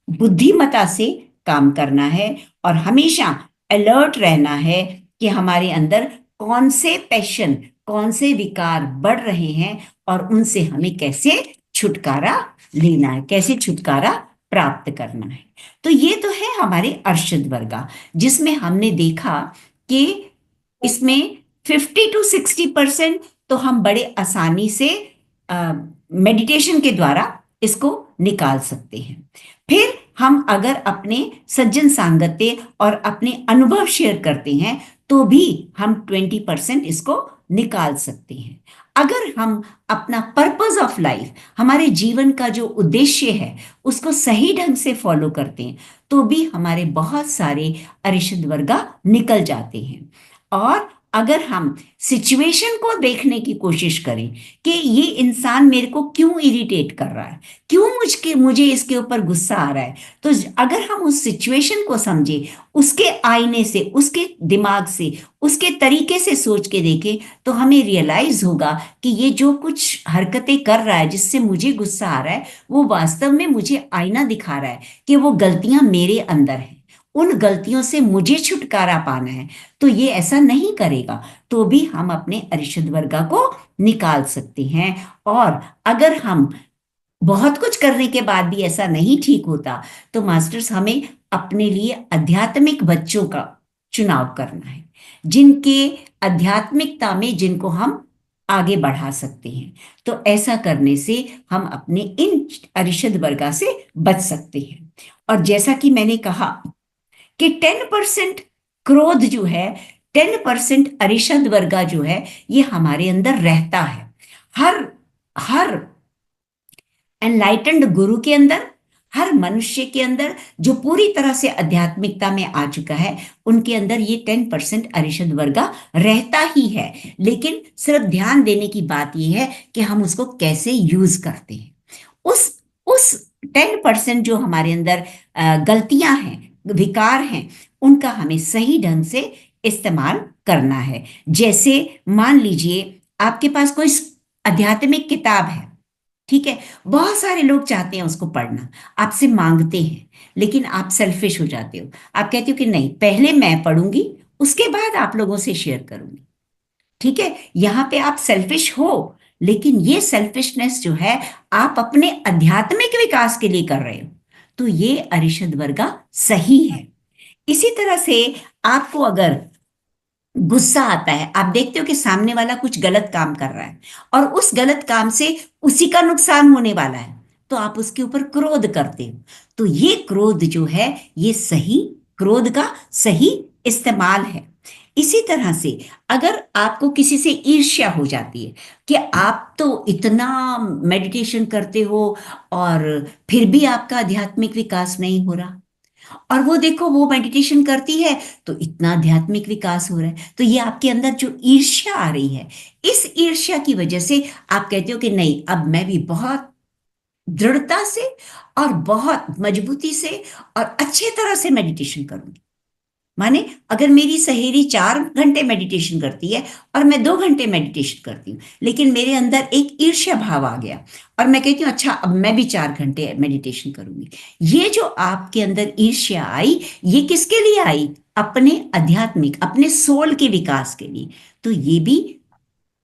बुद्धिमता से काम करना है और हमेशा अलर्ट रहना है कि हमारे अंदर कौन से पैशन, कौन से विकार बढ़ रहे हैं और उनसे हमें कैसे छुटकारा लेना है, कैसे छुटकारा प्राप्त करना है। तो ये तो है हमारे अर्शद वर्गा, जिसमें हमने देखा कि इसमें 50 to 60% तो हम बड़े आसानी से मेडिटेशन के द्वारा इसको निकाल सकते हैं। फिर हम अगर अपने सज्जन सांगत्य और अपने अनुभव शेयर करते हैं तो भी हम 20% इसको निकाल सकते हैं। अगर हम अपना पर्पस ऑफ लाइफ, हमारे जीवन का जो उद्देश्य है, उसको सही ढंग से फॉलो करते हैं तो भी हमारे बहुत सारे अरिषद वर्गा निकल जाते हैं। और अगर हम सिचुएशन को देखने की कोशिश करें कि ये इंसान मेरे को क्यों इरिटेट कर रहा है, क्यों मुझे इसके ऊपर गुस्सा आ रहा है, तो अगर हम उस सिचुएशन को समझे, उसके आईने से, उसके दिमाग से, उसके तरीके से सोच के देखें, तो हमें रियलाइज होगा कि ये जो कुछ हरकतें कर रहा है जिससे मुझे गुस्सा आ रहा है, वो वास्तव में मुझे आईना दिखा रहा है कि वो गलतियां मेरे अंदर हैं, उन गलतियों से मुझे छुटकारा पाना है। तो ये ऐसा नहीं करेगा तो भी हम अपने अरिषद वर्गा को निकाल सकते हैं। और अगर हम बहुत कुछ करने के बाद भी ऐसा नहीं ठीक होता तो मास्टर्स हमें अपने लिए आध्यात्मिक बच्चों का चुनाव करना है, जिनके आध्यात्मिकता में जिनको हम आगे बढ़ा सकते हैं। तो ऐसा करने से हम अपने इन अरिषद वर्गा से बच सकते हैं। और जैसा कि मैंने कहा कि 10% क्रोध जो है, 10% अरिषद वर्गा जो है, ये हमारे अंदर रहता है। हर एनलाइटेंड गुरु के अंदर, हर मनुष्य के अंदर जो पूरी तरह से आध्यात्मिकता में आ चुका है, उनके अंदर ये 10% अरिषद वर्गा रहता ही है। लेकिन सिर्फ ध्यान देने की बात यह है कि हम उसको कैसे यूज करते हैं। उस 10% जो हमारे अंदर गलतियां हैं, विकार हैं, उनका हमें सही ढंग से इस्तेमाल करना है। जैसे मान लीजिए आपके पास कोई आध्यात्मिक किताब है, ठीक है, बहुत सारे लोग चाहते हैं उसको पढ़ना, आपसे मांगते हैं, लेकिन आप सेल्फिश हो जाते हो। आप कहते हो कि नहीं, पहले मैं पढ़ूंगी, उसके बाद आप लोगों से शेयर करूंगी। ठीक है, यहां पे आप सेल्फिश हो, लेकिन ये सेल्फिशनेस जो है आप अपने आध्यात्मिक विकास के लिए कर रहे हो, तो ये अरिषद वर्गा सही है। इसी तरह से आपको अगर गुस्सा आता है, आप देखते हो कि सामने वाला कुछ गलत काम कर रहा है और उस गलत काम से उसी का नुकसान होने वाला है, तो आप उसके ऊपर क्रोध करते हो। तो ये क्रोध जो है, ये सही क्रोध का सही इस्तेमाल है। इसी तरह से अगर आपको किसी से ईर्ष्या हो जाती है कि आप तो इतना मेडिटेशन करते हो और फिर भी आपका आध्यात्मिक विकास नहीं हो रहा, और वो देखो वो मेडिटेशन करती है तो इतना आध्यात्मिक विकास हो रहा है, तो ये आपके अंदर जो ईर्ष्या आ रही है, इस ईर्ष्या की वजह से आप कहते हो कि नहीं, अब मैं भी बहुत दृढ़ता से और बहुत मजबूती से और अच्छे तरह से मेडिटेशन करूंगी। माने अगर मेरी सहेली 4 घंटे मेडिटेशन करती है और मैं 2 घंटे मेडिटेशन करती हूँ, लेकिन मेरे अंदर एक ईर्ष्या भाव आ गया और मैं कहती हूँ अच्छा अब मैं भी 4 घंटे मेडिटेशन करूंगी, ये जो आपके अंदर ईर्ष्या आई, ये किसके लिए आई? अपने आध्यात्मिक, अपने सोल के विकास के लिए। तो ये भी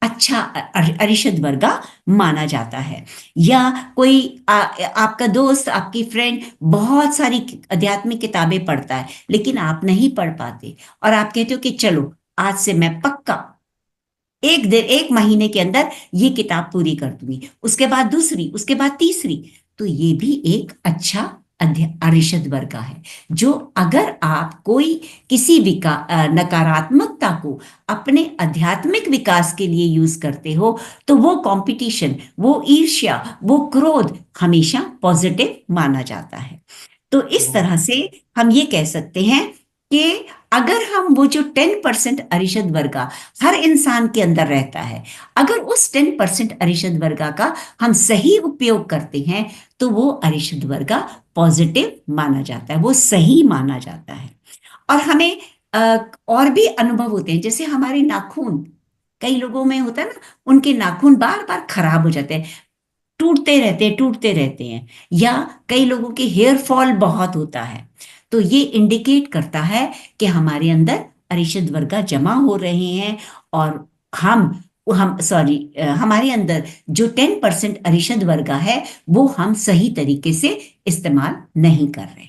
अच्छा अरिषद वर्गा माना जाता है। या कोई आपका दोस्त, आपकी फ्रेंड बहुत सारी आध्यात्मिक किताबें पढ़ता है, लेकिन आप नहीं पढ़ पाते और आप कहते हो कि चलो आज से मैं पक्का 1 महीने के अंदर ये किताब पूरी कर दूंगी, उसके बाद दूसरी, उसके बाद तीसरी। तो ये भी एक अच्छा अरिषद वर्ग है, जो अगर आप कोई किसी नकारात्मकता को अपने आध्यात्मिक विकास के लिए यूज करते हो, तो वो कंपटीशन, वो ईर्ष्या, वो क्रोध हमेशा पॉजिटिव माना जाता है। तो इस तरह से हम ये कह सकते हैं कि अगर हम वो जो 10% अरिषद वर्गा हर इंसान के अंदर रहता है, अगर उस 10% अरिषद वर्गा का हम सही उपयोग करते हैं, तो वो अरिषद वर्गा पॉजिटिव माना जाता है, वो सही माना जाता है। और हमें और भी अनुभव होते हैं, जैसे हमारे नाखून, कई लोगों में होता है ना, उनके नाखून बार बार खराब हो जाते हैं, टूटते रहते हैं, या कई लोगों के हेयर फॉल बहुत होता है। तो ये इंडिकेट करता है कि हमारे अंदर अरिषद वर्गा जमा हो रहे हैं और हमारे अंदर जो 10% अरिषद वर्गा है वो हम सही तरीके से इस्तेमाल नहीं कर रहे।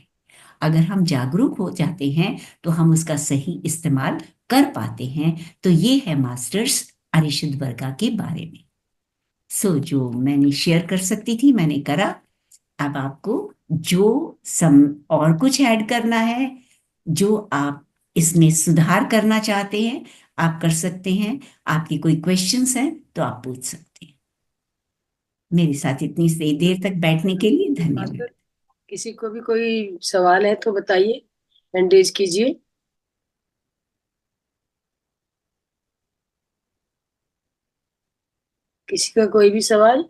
अगर हम जागरूक हो जाते हैं तो हम उसका सही इस्तेमाल कर पाते हैं। तो ये है मास्टर्स अरिषद वर्गा के बारे में। जो मैंने शेयर कर सकती थी मैंने करा। अब आपको जो और कुछ ऐड करना है, जो आप इसमें सुधार करना चाहते हैं, आप कर सकते हैं। आपकी कोई क्वेश्चंस हैं तो आप पूछ सकते हैं। मेरे साथ इतनी देर तक बैठने के लिए धन्यवाद। किसी को भी कोई सवाल है तो बताइए, हैंड रेज कीजिए। किसी का कोई भी सवाल?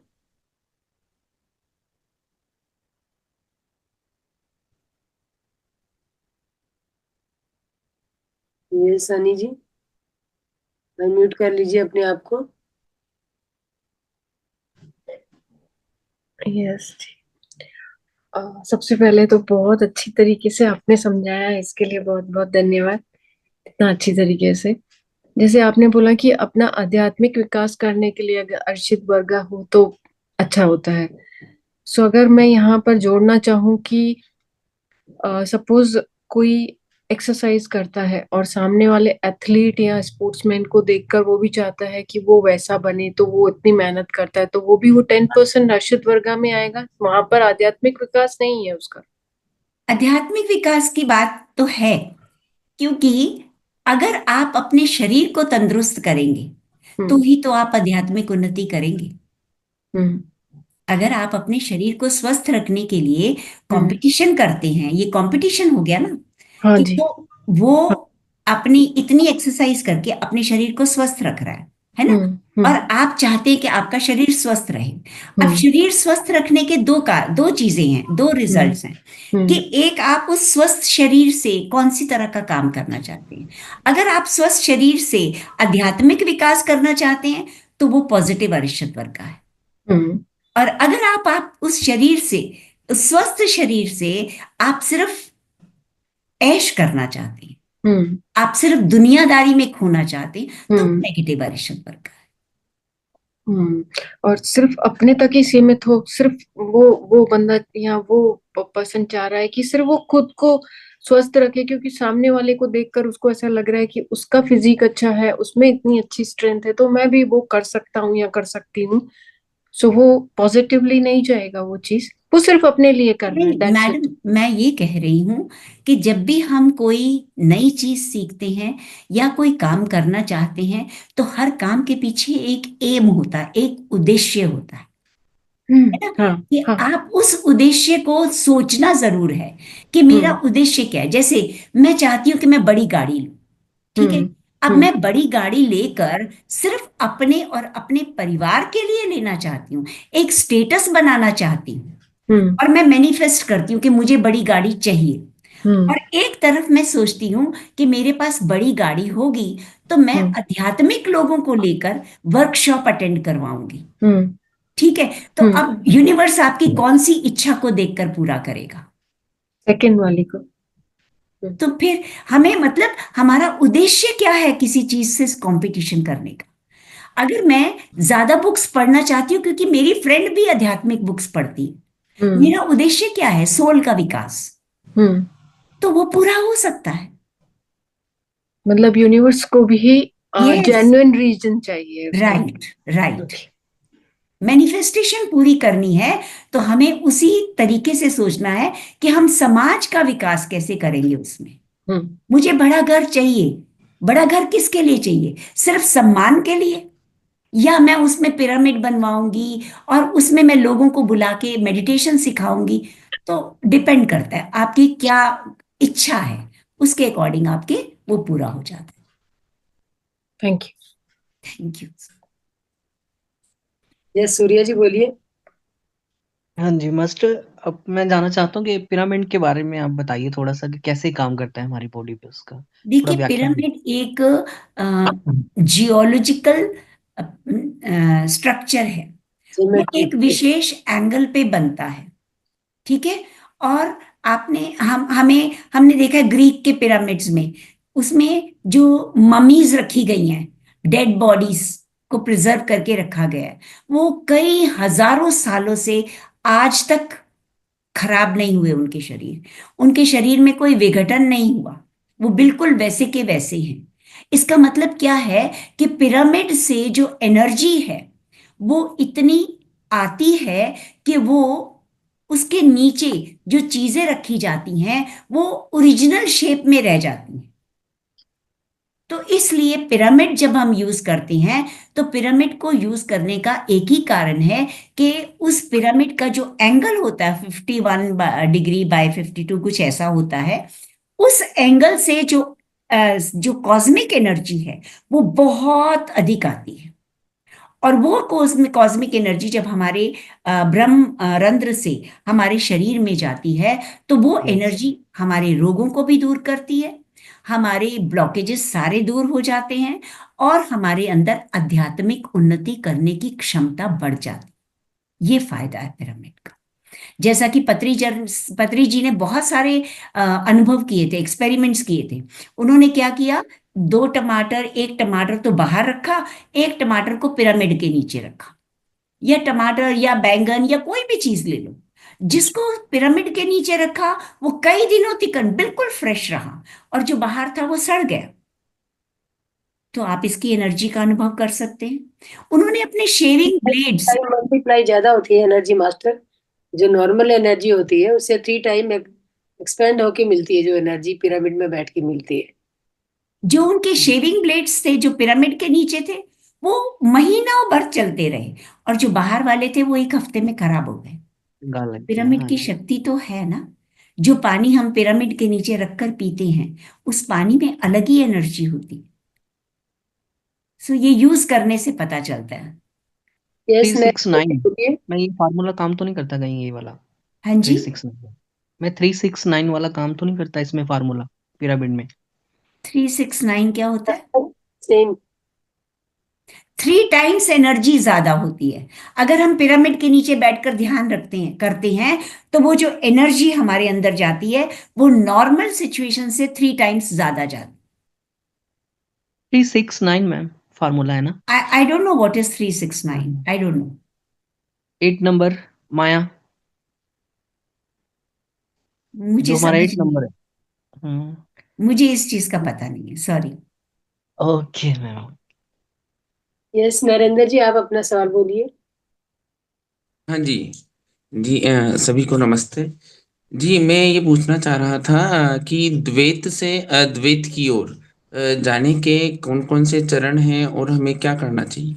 ये सनी जी, अनम्यूट कर लीजिए अपने आप को। यस, सबसे पहले तो बहुत अच्छी तरीके से आपने समझाया, इसके लिए बहुत बहुत धन्यवाद। इतना अच्छी तरीके से, जैसे आपने बोला कि अपना आध्यात्मिक विकास करने के लिए अगर अर्चित वर्गा हो तो अच्छा होता है। सो अगर मैं यहाँ पर जोड़ना चाहूँ कि सपोज कोई एक्सरसाइज करता है और सामने वाले एथलीट या स्पोर्ट्समैन को देखकर वो भी चाहता है कि वो वैसा बने, तो वो इतनी मेहनत करता है, तो वो भी वो 10% अर्चित वर्गा में आएगा। वहां पर आध्यात्मिक विकास नहीं है उसका। आध्यात्मिक विकास की बात तो है, क्योंकि अगर आप अपने शरीर को तंदुरुस्त करेंगे तो ही तो आप आध्यात्मिक उन्नति करेंगे। अगर आप अपने शरीर को स्वस्थ रखने के लिए कंपटीशन करते हैं, ये कंपटीशन हो गया ना। हाँ कि जी। तो वो अपनी इतनी एक्सरसाइज करके अपने शरीर को स्वस्थ रख रहा है ना। और आप चाहते हैं कि आपका शरीर स्वस्थ रहे। अब शरीर स्वस्थ रखने के दो चीजें हैं, दो रिजल्ट्स हैं कि एक, आप उस स्वस्थ शरीर से कौन सी तरह का काम करना चाहते हैं। अगर आप स्वस्थ शरीर से आध्यात्मिक विकास करना चाहते हैं तो वो पॉजिटिव अरिषद वर्गा है। और अगर आप उस शरीर से, उस स्वस्थ शरीर से आप सिर्फ ऐश करना चाहते हैं, आप सिर्फ दुनियादारी में खोना चाहते हैं, तो नेगेटिव अरिषद वर्ग है। और सिर्फ अपने तक ही सीमित हो, सिर्फ वो बंदा या वो पर्सन चाह रहा है कि सिर्फ वो खुद को स्वस्थ रखे, क्योंकि सामने वाले को देखकर उसको ऐसा लग रहा है कि उसका फिजिक अच्छा है, उसमें इतनी अच्छी स्ट्रेंथ है, तो मैं भी वो कर सकता हूँ या कर सकती हूँ। सो वो पॉजिटिवली नहीं जाएगा वो चीज, वो सिर्फ अपने लिए कर रहा है। मैडम, मैं ये कह रही हूँ कि जब भी हम कोई नई चीज सीखते हैं या कोई काम करना चाहते हैं, तो हर काम के पीछे एक एम होता है, एक उद्देश्य होता है ना। कि आप उस उद्देश्य को सोचना जरूर है कि मेरा उद्देश्य क्या है। जैसे मैं चाहती हूँ कि मैं बड़ी गाड़ी लूं, ठीक है। अब मैं बड़ी गाड़ी लेकर सिर्फ अपने और अपने परिवार के लिए लेना चाहती हूँ, एक स्टेटस बनाना चाहती हूँ, और मैं मैनिफेस्ट करती हूँ कि मुझे बड़ी गाड़ी चाहिए। और एक तरफ मैं सोचती हूँ कि मेरे पास बड़ी गाड़ी होगी तो मैं आध्यात्मिक लोगों को लेकर वर्कशॉप अटेंड करवाऊंगी। ठीक है, तो अब यूनिवर्स आपकी कौन सी इच्छा को देखकर पूरा करेगा? सेकंड वाली को। तो फिर हमें मतलब हमारा उद्देश्य क्या है किसी चीज से कंपटीशन करने का? अगर मैं ज्यादा बुक्स पढ़ना चाहती हूँ क्योंकि मेरी फ्रेंड भी आध्यात्मिक बुक्स पढ़ती है, मेरा उद्देश्य क्या है? सोल का विकास, तो वो पूरा हो सकता है। मतलब यूनिवर्स को भी Yes. जेन्युइन रीजन चाहिए। Right right. मैनिफेस्टेशन पूरी करनी है तो हमें उसी तरीके से सोचना है कि हम समाज का विकास कैसे करेंगे उसमें। मुझे बड़ा घर चाहिए, बड़ा घर किसके लिए चाहिए? सिर्फ सम्मान के लिए? या मैं उसमें पिरामिड बनवाऊंगी और उसमें मैं लोगों को बुला के मेडिटेशन सिखाऊंगी? तो डिपेंड करता है आपकी क्या इच्छा है, उसके अकॉर्डिंग आपके वो पूरा हो जाता है। Thank you. Thank you. Yes Surya ji बोलिए। हाँ जी मास्टर, अब मैं जानना चाहता हूँ कि पिरामिड के बारे में आप बताइए थोड़ा सा कि कैसे काम करता है हमारी बॉडी पे, उसका थोड़ा देखिए, व्याख्यान पिरामिड एक जियोलॉजिकल स्ट्रक्चर है। वो एक विशेष एंगल पे बनता है, ठीक है। और हमने देखा है ग्रीक के पिरामिड्स में, उसमें जो ममीज रखी गई हैं, डेड बॉडीज को प्रिजर्व करके रखा गया है, वो कई हजारों सालों से आज तक खराब नहीं हुए। उनके शरीर में कोई विघटन नहीं हुआ, वो बिल्कुल वैसे के वैसे हैं। इसका मतलब क्या है कि पिरामिड से जो एनर्जी है वो इतनी आती है कि वो उसके नीचे जो चीजें रखी जाती हैं वो ओरिजिनल शेप में रह जाती हैं। तो इसलिए पिरामिड जब हम यूज करते हैं तो पिरामिड को यूज करने का एक ही कारण है कि उस पिरामिड का जो एंगल होता है 51 डिग्री बाय 52 कुछ ऐसा होता है, उस एंगल से जो कॉस्मिक एनर्जी है वो बहुत अधिक आती है। और वो कॉस्मिक एनर्जी जब हमारे ब्रह्म रंध्र से हमारे शरीर में जाती है तो वो एनर्जी हमारे रोगों को भी दूर करती है, हमारे ब्लॉकेजेस सारे दूर हो जाते हैं और हमारे अंदर आध्यात्मिक उन्नति करने की क्षमता बढ़ जाती है। ये फायदा है पिरामिड का। जैसा कि पत्री जी ने बहुत सारे अनुभव किए थे, एक्सपेरिमेंट्स किए थे। उन्होंने क्या किया, 2 टमाटर, एक टमाटर तो बाहर रखा, एक टमाटर को पिरामिड के नीचे रखा। या टमाटर या बैंगन या कोई भी चीज ले लो, जिसको पिरामिड के नीचे रखा वो कई दिनों तक बिल्कुल फ्रेश रहा और जो बाहर था वो सड़ गया। तो आप इसकी एनर्जी का अनुभव कर सकते हैं। उन्होंने अपने शेविंग ब्लेड्स, मल्टीप्लाई ज्यादा होती है एनर्जी मास्टर, जो नॉर्मल एनर्जी होती है उससे 3 टाइम एक्सपेंड होके मिलती है, जो एनर्जी पिरामिड में बैठ के मिलती है। जो उनके शेविंग ब्लेड्स थे जो पिरामिड के नीचे थे वो महीनों भर चलते रहे और जो बाहर वाले थे वो 1 हफ्ते में खराब हो गए। पिरामिड की शक्ति तो है ना। जो पानी हम पिरामिड के नीचे रखकर पीते हैं उस पानी में अलग ही एनर्जी होती है। सो ये यूज करने से पता चलता है। यस 369 मैं ये फार्मूला काम तो नहीं करता कहीं ये वाला? हाँ जी, 369 मैं 369 वाला काम तो नहीं करता इसमें फार्मूला पिरामिड में? 369 क्या होता है? सेम 3 टाइम्स एनर्जी ज्यादा होती है। अगर हम पिरामिड के नीचे बैठकर ध्यान करते हैं तो वो जो एनर्जी हमारे अंदर जाती है वो नॉर्मल सिचुएशन से 3 टाइम्स ज्यादा जाती है। 369 मैम फार्मूला है ना? I don't know what is 369, I don't know. 8 number Maya, मुझे जो हमारा समझ 8 नंबर है। मुझे इस चीज का पता नहीं है, sorry. Okay ma'am. Yes Narendra ji, आप अपना सवाल बोलिए। हाँ जी जी, सभी को नमस्ते जी। मैं ये पूछना चाह रहा था कि द्वैत से अद्वैत की ओर जाने के कौन कौन से चरण हैं और हमें क्या करना चाहिए?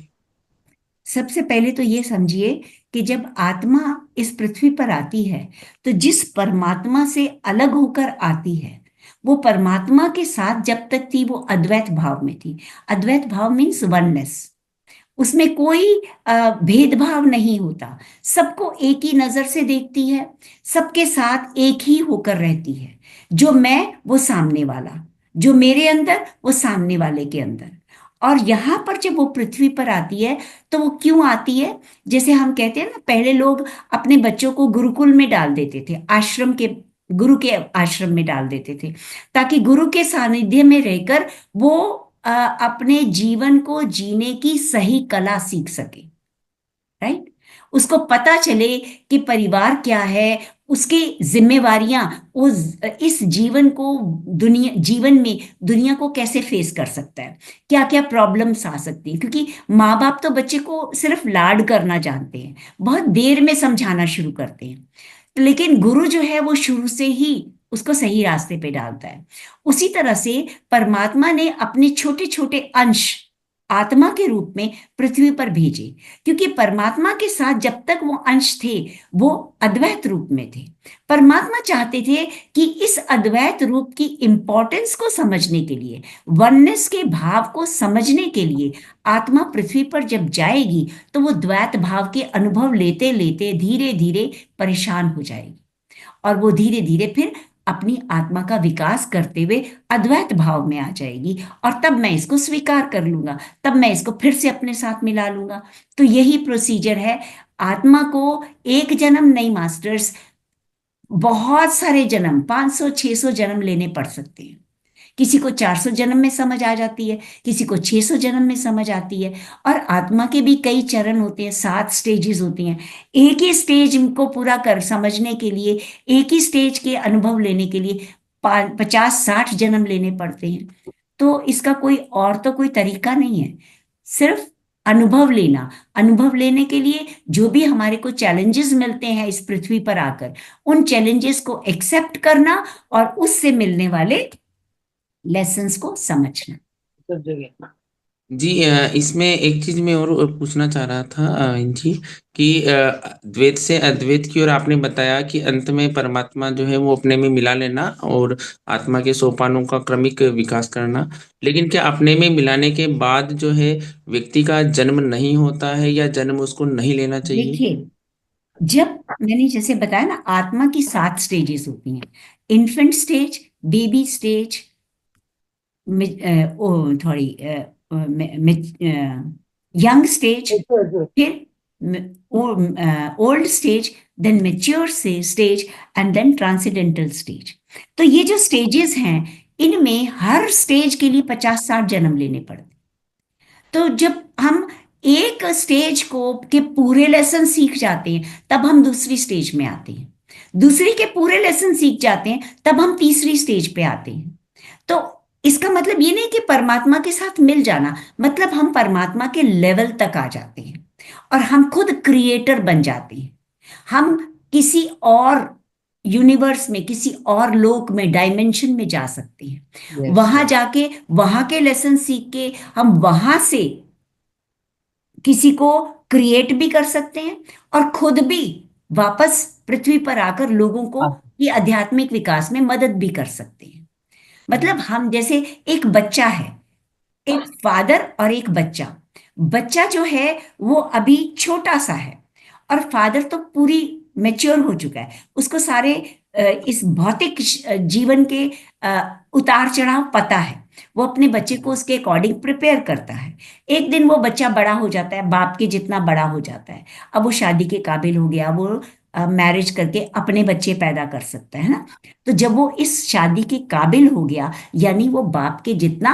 सबसे पहले तो ये समझिए कि जब आत्मा इस पृथ्वी पर आती है तो जिस परमात्मा से अलग होकर आती है वो परमात्मा के साथ जब तक थी वो अद्वैत भाव में थी। अद्वैत भाव मीन्स वननेस, उसमें कोई भेदभाव नहीं होता, सबको एक ही नजर से देखती है, सबके साथ एक ही होकर रहती है। जो मैं वो सामने वाला, जो मेरे अंदर वो सामने वाले के अंदर। और यहाँ पर जब वो पृथ्वी पर आती है तो वो क्यों आती है? जैसे हम कहते हैं ना, पहले लोग अपने बच्चों को गुरुकुल में डाल देते थे, आश्रम के, गुरु के आश्रम में डाल देते थे, ताकि गुरु के सानिध्य में रहकर वो अपने जीवन को जीने की सही कला सीख सके। राइट? उसको पता चले कि परिवार क्या है, उसकी जिम्मेवारियां, वो इस जीवन को, जीवन में दुनिया को कैसे फेस कर सकता है, क्या क्या प्रॉब्लम्स आ सकती है। क्योंकि माँ बाप तो बच्चे को सिर्फ लाड करना जानते हैं, बहुत देर में समझाना शुरू करते हैं, लेकिन गुरु जो है वो शुरू से ही उसको सही रास्ते पे डालता है। उसी तरह से परमात्मा ने अपने छोटे छोटे अंश आत्मा के रूप में पृथ्वी पर भेजे, क्योंकि परमात्मा के साथ जब तक वो अंश थे वो अद्वैत रूप में थे। परमात्मा चाहते थे कि इस अद्वैत रूप की इंपॉर्टेंस को समझने के लिए, वननेस के भाव को समझने के लिए आत्मा पृथ्वी पर जब जाएगी तो वो द्वैत भाव के अनुभव लेते लेते धीरे धीरे परेशान हो जाएगी, और वो धीरे धीरे फिर अपनी आत्मा का विकास करते हुए अद्वैत भाव में आ जाएगी, और तब मैं इसको स्वीकार कर लूंगा, तब मैं इसको फिर से अपने साथ मिला लूंगा। तो यही प्रोसीजर है। आत्मा को एक जन्म नहीं मास्टर्स, बहुत सारे जन्म, 500-600 जन्म लेने पड़ सकते हैं। किसी को 400 जन्म में समझ आ जाती है, किसी को 600 जन्म में समझ आती है। और आत्मा के भी कई चरण होते हैं, 7 स्टेजेस होती हैं। एक ही स्टेज को पूरा कर समझने के लिए, एक ही स्टेज के अनुभव लेने के लिए 50-60 जन्म लेने पड़ते हैं। तो इसका कोई और तो कोई तरीका नहीं है, सिर्फ अनुभव लेना। अनुभव लेने के लिए जो भी हमारे को चैलेंजेस मिलते हैं इस पृथ्वी पर आकर, उन चैलेंजेस को एक्सेप्ट करना और उससे मिलने वाले लेसन्स को समझना। सब जगह जी इसमें एक चीज मैं और पूछना चाह रहा था जी, कि द्वैत से अद्वैत की ओर आपने बताया कि अंत में परमात्मा जो है वो अपने में मिला लेना और आत्मा के सोपानों का क्रमिक विकास करना, लेकिन क्या अपने में मिलाने के बाद जो है व्यक्ति का जन्म नहीं होता है, या जन्म उसको नहीं लेना चाहिए? देखिए, जब मैंने जैसे बताया ना, आत्मा की 7 स्टेजेस होती हैं। इन्फेंट स्टेज, बेबी स्टेज, थोड़ी यंग स्टेज, फिर old stage, then mature stage, and then transcendental stage. तो ये जो स्टेजेस हैं, इनमें हर स्टेज के लिए 50-60 जन्म लेने पड़ते। तो जब हम एक स्टेज को के पूरे लेसन सीख जाते हैं तब हम दूसरी स्टेज में आते हैं, दूसरी के पूरे लेसन सीख जाते हैं तब हम तीसरी स्टेज पे आते हैं। तो इसका मतलब ये नहीं कि परमात्मा के साथ मिल जाना, मतलब हम परमात्मा के लेवल तक आ जाते हैं और हम खुद क्रिएटर बन जाते हैं। हम किसी और यूनिवर्स में, किसी और लोक में, डायमेंशन में जा सकते हैं। वहां जाके वहां के लेसन सीख के हम वहां से किसी को क्रिएट भी कर सकते हैं और खुद भी वापस पृथ्वी पर आकर लोगों को ये आध्यात्मिक विकास में मदद भी कर सकते हैं। मतलब हम जैसे एक बच्चा है, एक फादर और एक बच्चा। बच्चा जो है वो अभी छोटा सा है और फादर तो पूरी मैच्योर हो चुका है, उसको सारे इस भौतिक जीवन के उतार चढ़ाव पता है, वो अपने बच्चे को उसके अकॉर्डिंग प्रिपेयर करता है। एक दिन वो बच्चा बड़ा हो जाता है, बाप के जितना बड़ा हो जाता है, अब वो शादी के काबिल हो गया, वो मैरिज करके अपने बच्चे पैदा कर सकता है ना। तो जब वो इस शादी के काबिल हो गया, यानी वो बाप के जितना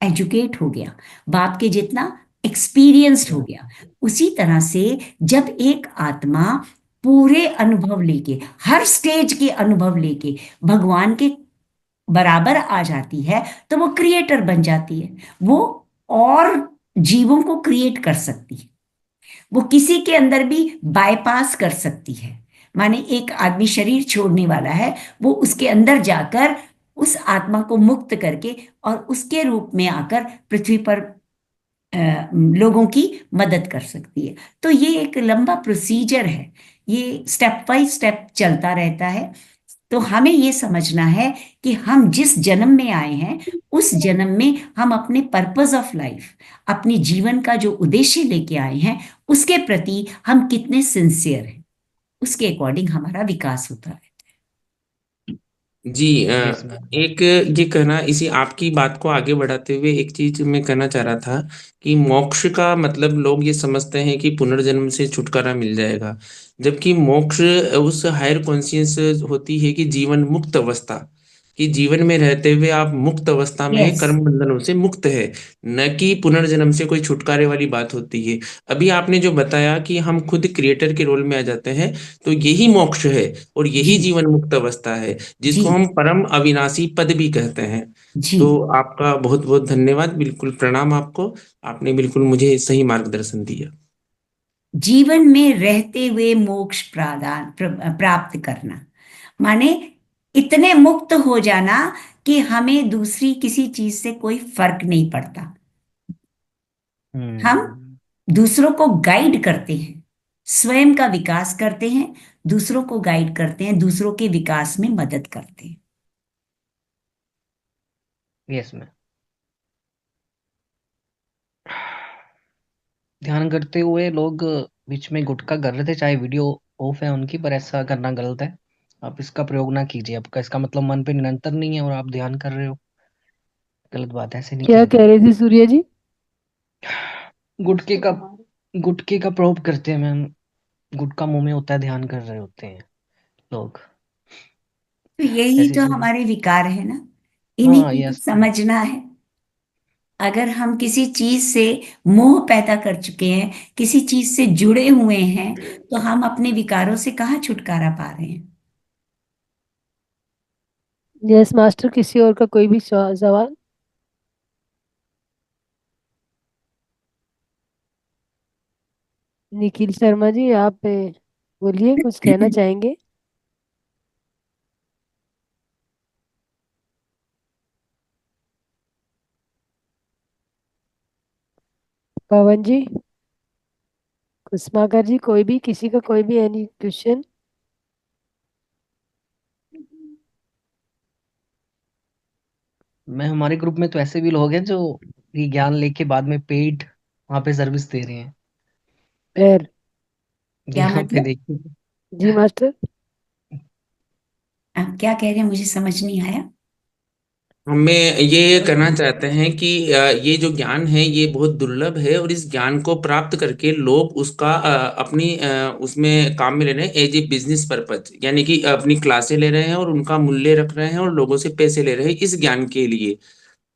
एजुकेट हो गया, बाप के जितना एक्सपीरियंस्ड हो गया। उसी तरह से जब एक आत्मा पूरे अनुभव लेके, हर स्टेज के अनुभव लेके भगवान के बराबर आ जाती है तो वो क्रिएटर बन जाती है। वो और जीवों को क्रिएट कर सकती है, वो किसी के अंदर भी बाईपास कर सकती है। माने एक आदमी शरीर छोड़ने वाला है, वो उसके अंदर जाकर उस आत्मा को मुक्त करके और उसके रूप में आकर पृथ्वी पर लोगों की मदद कर सकती है। तो ये एक लंबा प्रोसीजर है, ये स्टेप बाय स्टेप चलता रहता है। तो हमें ये समझना है कि हम जिस जन्म में आए हैं उस जन्म में हम अपने पर्पस ऑफ लाइफ, अपने जीवन का जो उद्देश्य लेके आए हैं, उसके प्रति हम कितने सिंसियर हैं, उसके अकॉर्डिंग हमारा विकास होता है। जी यस मैम। एक ये कहना, इसी आपकी बात को आगे बढ़ाते हुए एक चीज मैं कहना चाह रहा था कि मोक्ष का मतलब लोग ये समझते हैं कि पुनर्जन्म से छुटकारा मिल जाएगा, जबकि मोक्ष उस हायर कॉन्शियस होती है कि जीवन मुक्त अवस्था, कि जीवन में रहते हुए आप मुक्त अवस्था में है, यस कर्म बंधनों से मुक्त है, न कि पुनर्जन्म से कोई छुटकारे वाली बात होती है। अभी आपने जो बताया कि हम खुद क्रिएटर के रोल में आ जाते हैं, तो यही मोक्ष है और यही जी जीवन मुक्त अवस्था है, जी जिसको हम परम अविनाशी पद भी कहते हैं। जी। तो आपका बहुत बहुत धन्यवाद, बिल्कुल प्रणाम आपको। आपने बिल्कुल मुझे सही मार्गदर्शन दिया। जीवन में रहते हुए मोक्ष प्राप्त करना माने इतने मुक्त हो जाना कि हमें दूसरी किसी चीज से कोई फर्क नहीं पड़ता। हम दूसरों को गाइड करते हैं, स्वयं का विकास करते हैं, दूसरों को गाइड करते हैं, दूसरों के विकास में मदद करते हैं। Yes ma'am. ध्यान करते हुए लोग बीच में गुटखा कर रहे थे, चाहे वीडियो ऑफ है उनकी, पर ऐसा करना गलत है। आप इसका प्रयोग ना कीजिए। आपका इसका मतलब मन पे निरंतर नहीं है और आप ध्यान कर रहे हो, गलत बात है, ऐसे नहीं क्या किया कह जाता। रहे थे सूर्य जी? गुटखे का गुटखे का प्रयोग करते हैं मैम, गुटखा मुंह में होता है, ध्यान कर रहे होते हैं लोग, तो यही ऐसी तो चीज। हमारे विकार है ना, इन्हीं हाँ को तो यस। समझना है। अगर हम किसी चीज से मोह पैदा कर चुके हैं, किसी चीज से जुड़े हुए हैं, तो हम अपने विकारों से कहाँ छुटकारा पा रहे हैं? यस मास्टर, किसी और का कोई भी सवाल? निखिल शर्मा जी, आप बोलिए, कुछ कहना चाहेंगे? पवन जी, कुसमाकर जी, कोई भी, किसी का कोई भी एनी क्वेश्चन? मैं हमारे ग्रुप में तो ऐसे भी लोग हैं जो ये ज्ञान लेके बाद में पेड वहां पे सर्विस दे रहे हैं। फिर क्या यहाँ पे मतलब? देखिए। जी मास्टर। आप क्या कह रहे हैं, मुझे समझ नहीं आया। हमें ये कहना चाहते हैं कि ये जो ज्ञान है ये बहुत दुर्लभ है, और इस ज्ञान को प्राप्त करके लोग उसका अपनी उसमें काम में ले रहे हैं एज ए बिजनेस पर्पज, यानी कि अपनी क्लासें ले रहे हैं और उनका मूल्य रख रहे हैं और लोगों से पैसे ले रहे हैं इस ज्ञान के लिए।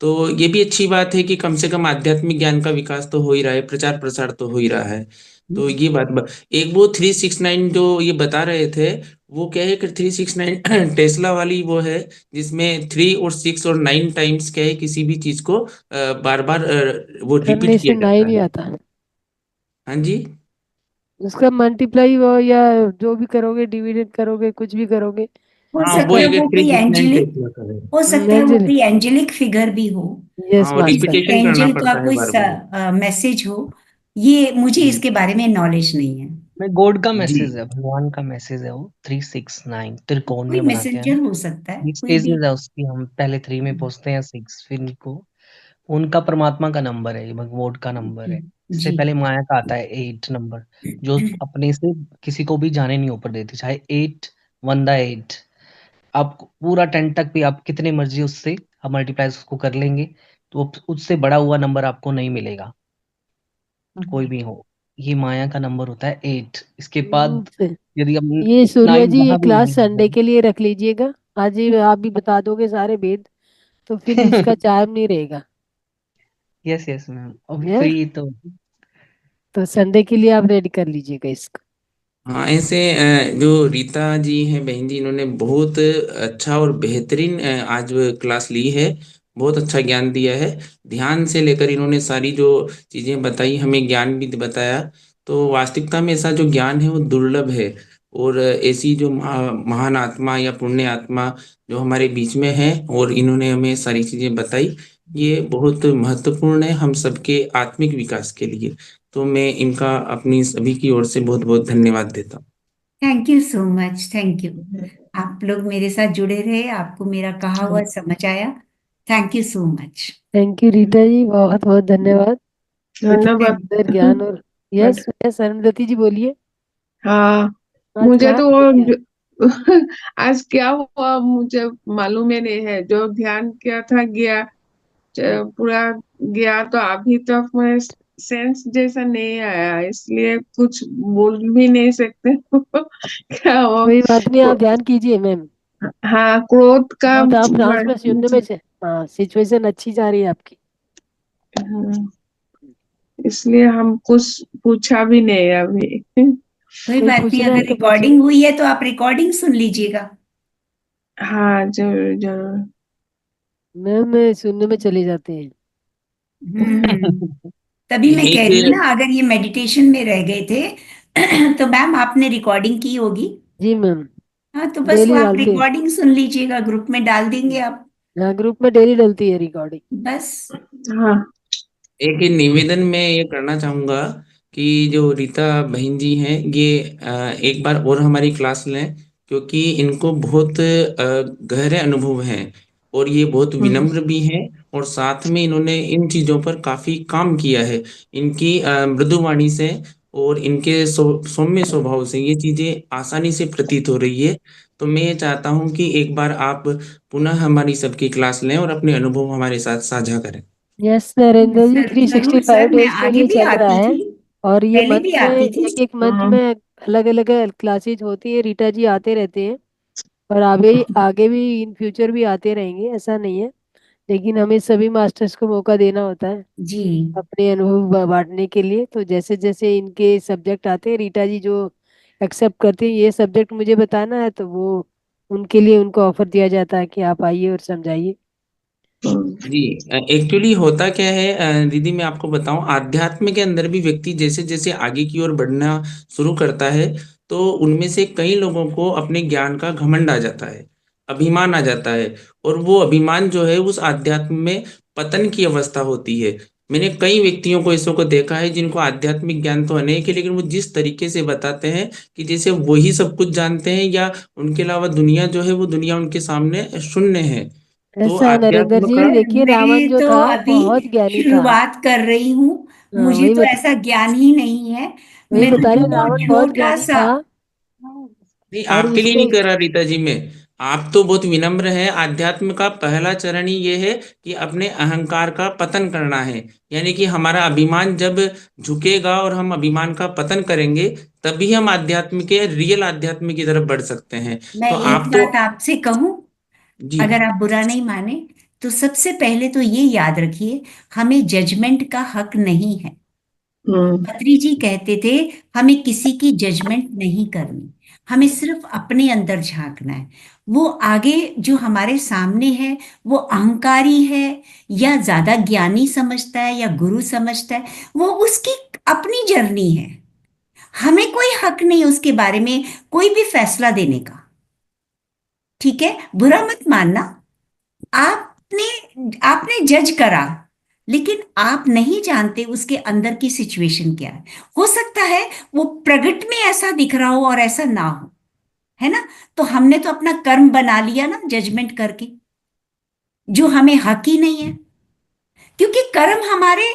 तो ये भी अच्छी बात है कि कम से कम आध्यात्मिक ज्ञान का विकास तो हो ही रहा है, प्रचार प्रसार तो हो ही रहा है। तो ये एक वो 369 जो ये बता रहे थे, वो क्या है कि 369 टेस्ला वाली वो है, जिसमें 3 और 6 और 9 टाइम्स क्या है किसी भी चीज को बार बार वो करने रिपीट से किया ना ही जाता नहीं है। आता। हाँ जी। उसका मल्टीप्लाई वो, या जो भी करोगे, डिविडेंड करोगे, कुछ भी करोगे, हो हाँ वो सकता है एक वो थ्री कोई सिक्स नाइन एंजेलिक, टेस्ला का है। हो सकता है वो एंजल। कोई एंजेलिक फिगर भी हो, यस हाँ, और मास्टर। किसी रिपीटेशन करना एंजल का पड़ता है कोई बार बार। मैसेज हो। ये मुझे जी। इसके बारे में नॉलेज नहीं है। मैं गॉड का जी। मैसेज है, भगवान का मैसेज है वो 369 कोई त्रिकोणीय बना के है मैसेंजर ना। हो सकता है, ये कोई भी। स्टेजेस है उसकी, हम पहले 3 में पहुंचते हैं 6, फिर इनको उनका परमात्मा का नंबर है, ये भगवोड का नंबर है। इससे जी पहले माया का आता है 8 नंबर, जो अपने से किसी को भी जाने नहीं ऊपर देती, चाहे 8 वन द 8। आप पूरा 10 तक भी आप कितने मर्जी उससे आप मल्टीप्लाई उसको कर लेंगे, तो उससे बड़ा हुआ नंबर आपको नहीं मिलेगा, कोई भी हो। ये माया का नंबर होता है 8। इसके बाद यदि हम ये सूर्य 9 जी, ये वहां भी क्लास नहीं संडे होगा। के लिए रख लीजिएगा। आज ही आप भी बता दोगे सारे वेद, तो फिर इसका चार्म नहीं रहेगा। यस यस मैम, अभी है, फ्री तो। तो संडे के लिए आप रेडी कर लीजिएगा इसको। हाँ, ऐसे जो रीता जी हैं बहन जी, इन्होंने बहुत अच्छा और बेहतरीन आज क्लास ली है, बहुत अच्छा ज्ञान दिया है। ध्यान से लेकर इन्होंने सारी जो चीजें बताई, हमें ज्ञान भी बताया। तो वास्तविकता में ऐसा जो ज्ञान है वो दुर्लभ है, और ऐसी जो महान आत्मा या पुण्य आत्मा जो हमारे बीच में है और इन्होंने हमें सारी चीजें बताई, ये बहुत महत्वपूर्ण है हम सबके आत्मिक विकास के लिए। तो मैं इनका अपनी सभी की ओर से बहुत बहुत धन्यवाद देता हूँ। Thank you so much, thank you. आप लोग मेरे साथ जुड़े रहे, आपको मेरा कहा हुआ समझ आया। Thank you so much. Thank you Rita ji, बहुत बहुत धन्यवाद। इतने धन्यवाद। सुंदर ज्ञान। और यस यस, अरुंधति जी बोलिए। हाँ, आज मुझे कहाँ तो थे क्या? आज क्या हुआ मुझे मालूम ही नहीं है। जो ध्यान किया था गया, पूरा गया, तो अभी तक मैं सेंस जैसा नहीं आया, इसलिए कुछ बोल भी नहीं सकते। क्या हो। कोई बात नहीं, आप ध्यान कीजिए मैम। हाँ, क्रोध का बहुत आप फ्रांस में सुनने में से, हाँ, सिचुएशन अच्छी जा रही है आपकी। हाँ, इसलिए हम कुछ पूछा भी नहीं अभी। कोई कोई बात नहीं, पूछना है अगर तो पूछिए। रिकॉर्डिंग हुई है तो आप रिकॉर्डिंग सुन लीजिएगा। हाँ, जरूर जरूर। मैम सुनने में चले जाते हैं। तभी मैं कह रही हूँ एक ना, अगर ये मेडिटेशन में रह गए थे तो मैम आपने रिकॉर्डिंग की होगी। जी मैम, हाँ, तो बस वो डेली आप डालते हैं। रिकॉर्डिंग सुन लीजिएगा, ग्रुप में डाल देंगे आप। हाँ, ग्रुप में डेली डलती है रिकॉर्डिंग। बस। हाँ। एक निवेदन मैं ये करना चाहूंगा कि जो रीता बहन जी हैं ये एक बार और हमारी क्लास लें, क्योंकि इनको बहुत गहरे अनुभव हैं और ये बहुत विनम्र भी हैं, और साथ में इन्होंने इन चीजों पर काफी काम किया है। इनकी मृदु वाणी से और इनके सौम्य स्वभाव से ये चीजें आसानी से प्रतीत हो रही है। तो मैं ये चाहता हूँ कि एक बार आप पुनः हमारी सबकी क्लास लें और अपने अनुभव हमारे साथ साझा करें। यस नरेंद्र जी, जरूर 365 सर, मैं डेज के आगे लिए भी चल रहा आती है। थी, और ये पहले भी मंथ में, आती थी। एक एक मंथ में अलग अलग क्लासेज होती है। रीटा जी आते रहते हैं और आगे आगे भी इन फ्यूचर भी आते रहेंगे, ऐसा नहीं है। लेकिन हमें सभी मास्टर्स को मौका देना होता है जी। अपने अनुभव बांटने के लिए। तो जैसे जैसे इनके सब्जेक्ट आते हैं, रीटा जी जो एक्सेप्ट करते हैं ये सब्जेक्ट मुझे बताना है, तो वो उनके लिए उनको ऑफर दिया जाता है कि आप आइए और समझाइए। जी, एक्चुअली होता क्या है दीदी, मैं आपको बताऊं, आध्यात्म के अंदर भी व्यक्ति जैसे जैसे आगे की ओर बढ़ना शुरू करता है, तो उनमें से कई लोगों को अपने ज्ञान का घमंड आ जाता है, अभिमान आ जाता है, और वो अभिमान जो है उस आध्यात्म में पतन की अवस्था होती है। मैंने कई व्यक्तियों को ऐसों को देखा है जिनको आध्यात्मिक ज्ञान तो अनेक है, लेकिन वो जिस तरीके से बताते हैं कि जैसे वही सब कुछ जानते हैं, या उनके अलावा दुनिया जो है वो दुनिया उनके सामने शून्य है। तो ऐसा है नरेंद्र आध्यात्म जी, का देखिए रावण मैं जो तो था अभी बहुत ज्ञानी था। शुरुआत कर रही हूँ, हाँ, मुझे वही तो बता ऐसा ज्ञान ही नहीं है। वही मैं बता रहे, तो रावण बहुत छोटा ज्ञानी सा। था। नहीं, और आपके लिए उसने नहीं कर रहा रीता जी मैं। आप तो बहुत विनम्र हैं। आध्यात्म का पहला चरण ही ये है कि अपने अहंकार का पतन करना है। यानी कि हमारा अभिमान जब झुकेगा और हम अभिमान का पतन करेंगे, तभी हम आध्यात्म के रियल आध्यात्म की तरफ बढ़ सकते हैं। मैं तो एक आप तो बात आपसे कहूं, जी अगर आप बुरा नहीं माने, तो सबसे पहले तो ये याद रखिए, हमें जजमेंट का हक नहीं है। खत्री जी कहते थे, हमें किसी की जजमेंट नहीं करनी, हमें सिर्फ अपने अंदर झांकना है। वो आगे जो हमारे सामने है, वो अहंकारी है या ज्यादा ज्ञानी समझता है या गुरु समझता है, वो उसकी अपनी जर्नी है। हमें कोई हक नहीं उसके बारे में कोई भी फैसला देने का। ठीक है, बुरा मत मानना। आपने आपने जज करा, लेकिन आप नहीं जानते उसके अंदर की सिचुएशन क्या है। हो सकता है वो प्रगट में ऐसा दिख रहा हो और ऐसा ना हो, है ना। तो हमने तो अपना कर्म बना लिया ना, जजमेंट करके, जो हमें हक ही नहीं है। क्योंकि कर्म हमारे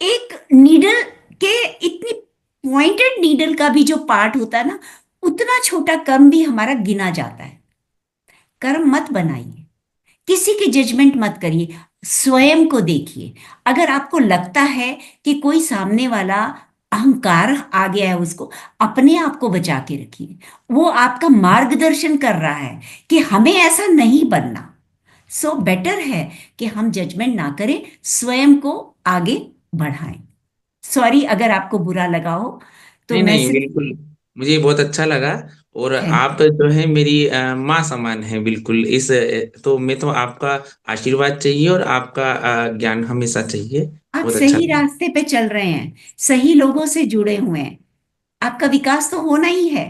एक नीडल के, इतनी पॉइंटेड नीडल का भी जो पार्ट होता है ना, उतना छोटा कर्म भी हमारा गिना जाता है। कर्म मत बनाइए, किसी की जजमेंट मत करिए, स्वयं को देखिए। अगर आपको लगता है कि कोई सामने वाला अहंकार आ गया है, उसको अपने आप को बचा के रखिए। वो आपका मार्गदर्शन कर रहा है कि हमें ऐसा नहीं बनना। सो बेटर है कि हम जजमेंट ना करें, स्वयं को आगे बढ़ाएं। सॉरी अगर आपको बुरा लगा हो, तो नहीं मैं नहीं, सिर्फ। बिल्कुल, मुझे बहुत अच्छा लगा। और थैंक आप जो है मेरी माँ समान है बिल्कुल। इस तो मैं तो आपका आशीर्वाद चाहिए और आपका ज्ञान हमेशा चाहिए। आप बहुत अच्छा सही लगा। रास्ते पे चल रहे हैं, सही लोगों से जुड़े हुए हैं। आपका विकास तो होना ही है।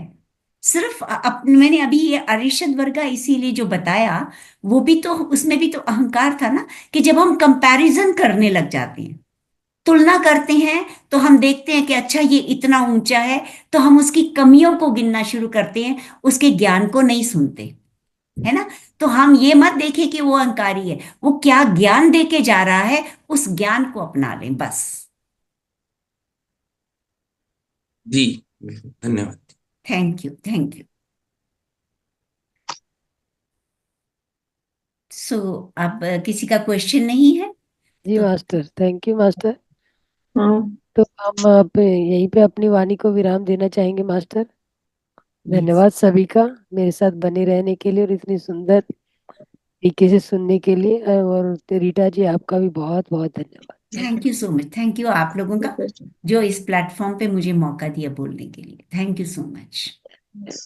सिर्फ मैंने अभी ये अरिषद वर्गा इसीलिए जो बताया, वो भी तो, उसमें भी तो अहंकार था ना, कि जब हम कंपैरिजन करने लग जाते हैं, तुलना करते हैं, तो हम देखते हैं कि अच्छा ये इतना ऊंचा है, तो हम उसकी कमियों को गिनना शुरू करते हैं, उसके ज्ञान को नहीं सुनते, है ना। तो हम ये मत देखें कि वो अहंकारी है, वो क्या ज्ञान दे के जा रहा है, उस ज्ञान को अपना लें बस। जी बिल्कुल, धन्यवाद। Thank you, thank you. So अब किसी का क्वेश्चन नहीं है जी तो मास्टर, थैंक यू मास्टर। हाँ तो हम अब यहीं पे अपनी वाणी को विराम देना चाहेंगे मास्टर। धन्यवाद सभी का मेरे साथ बने रहने के लिए और इतनी सुंदर तरीके से सुनने के लिए। और रीटा जी आपका भी बहुत बहुत धन्यवाद। Thank you so much. Thank you आप लोगों का ठीक है। जो इस प्लेटफॉर्म पे मुझे मौका दिया बोलने के लिए। Thank you so much. Yes.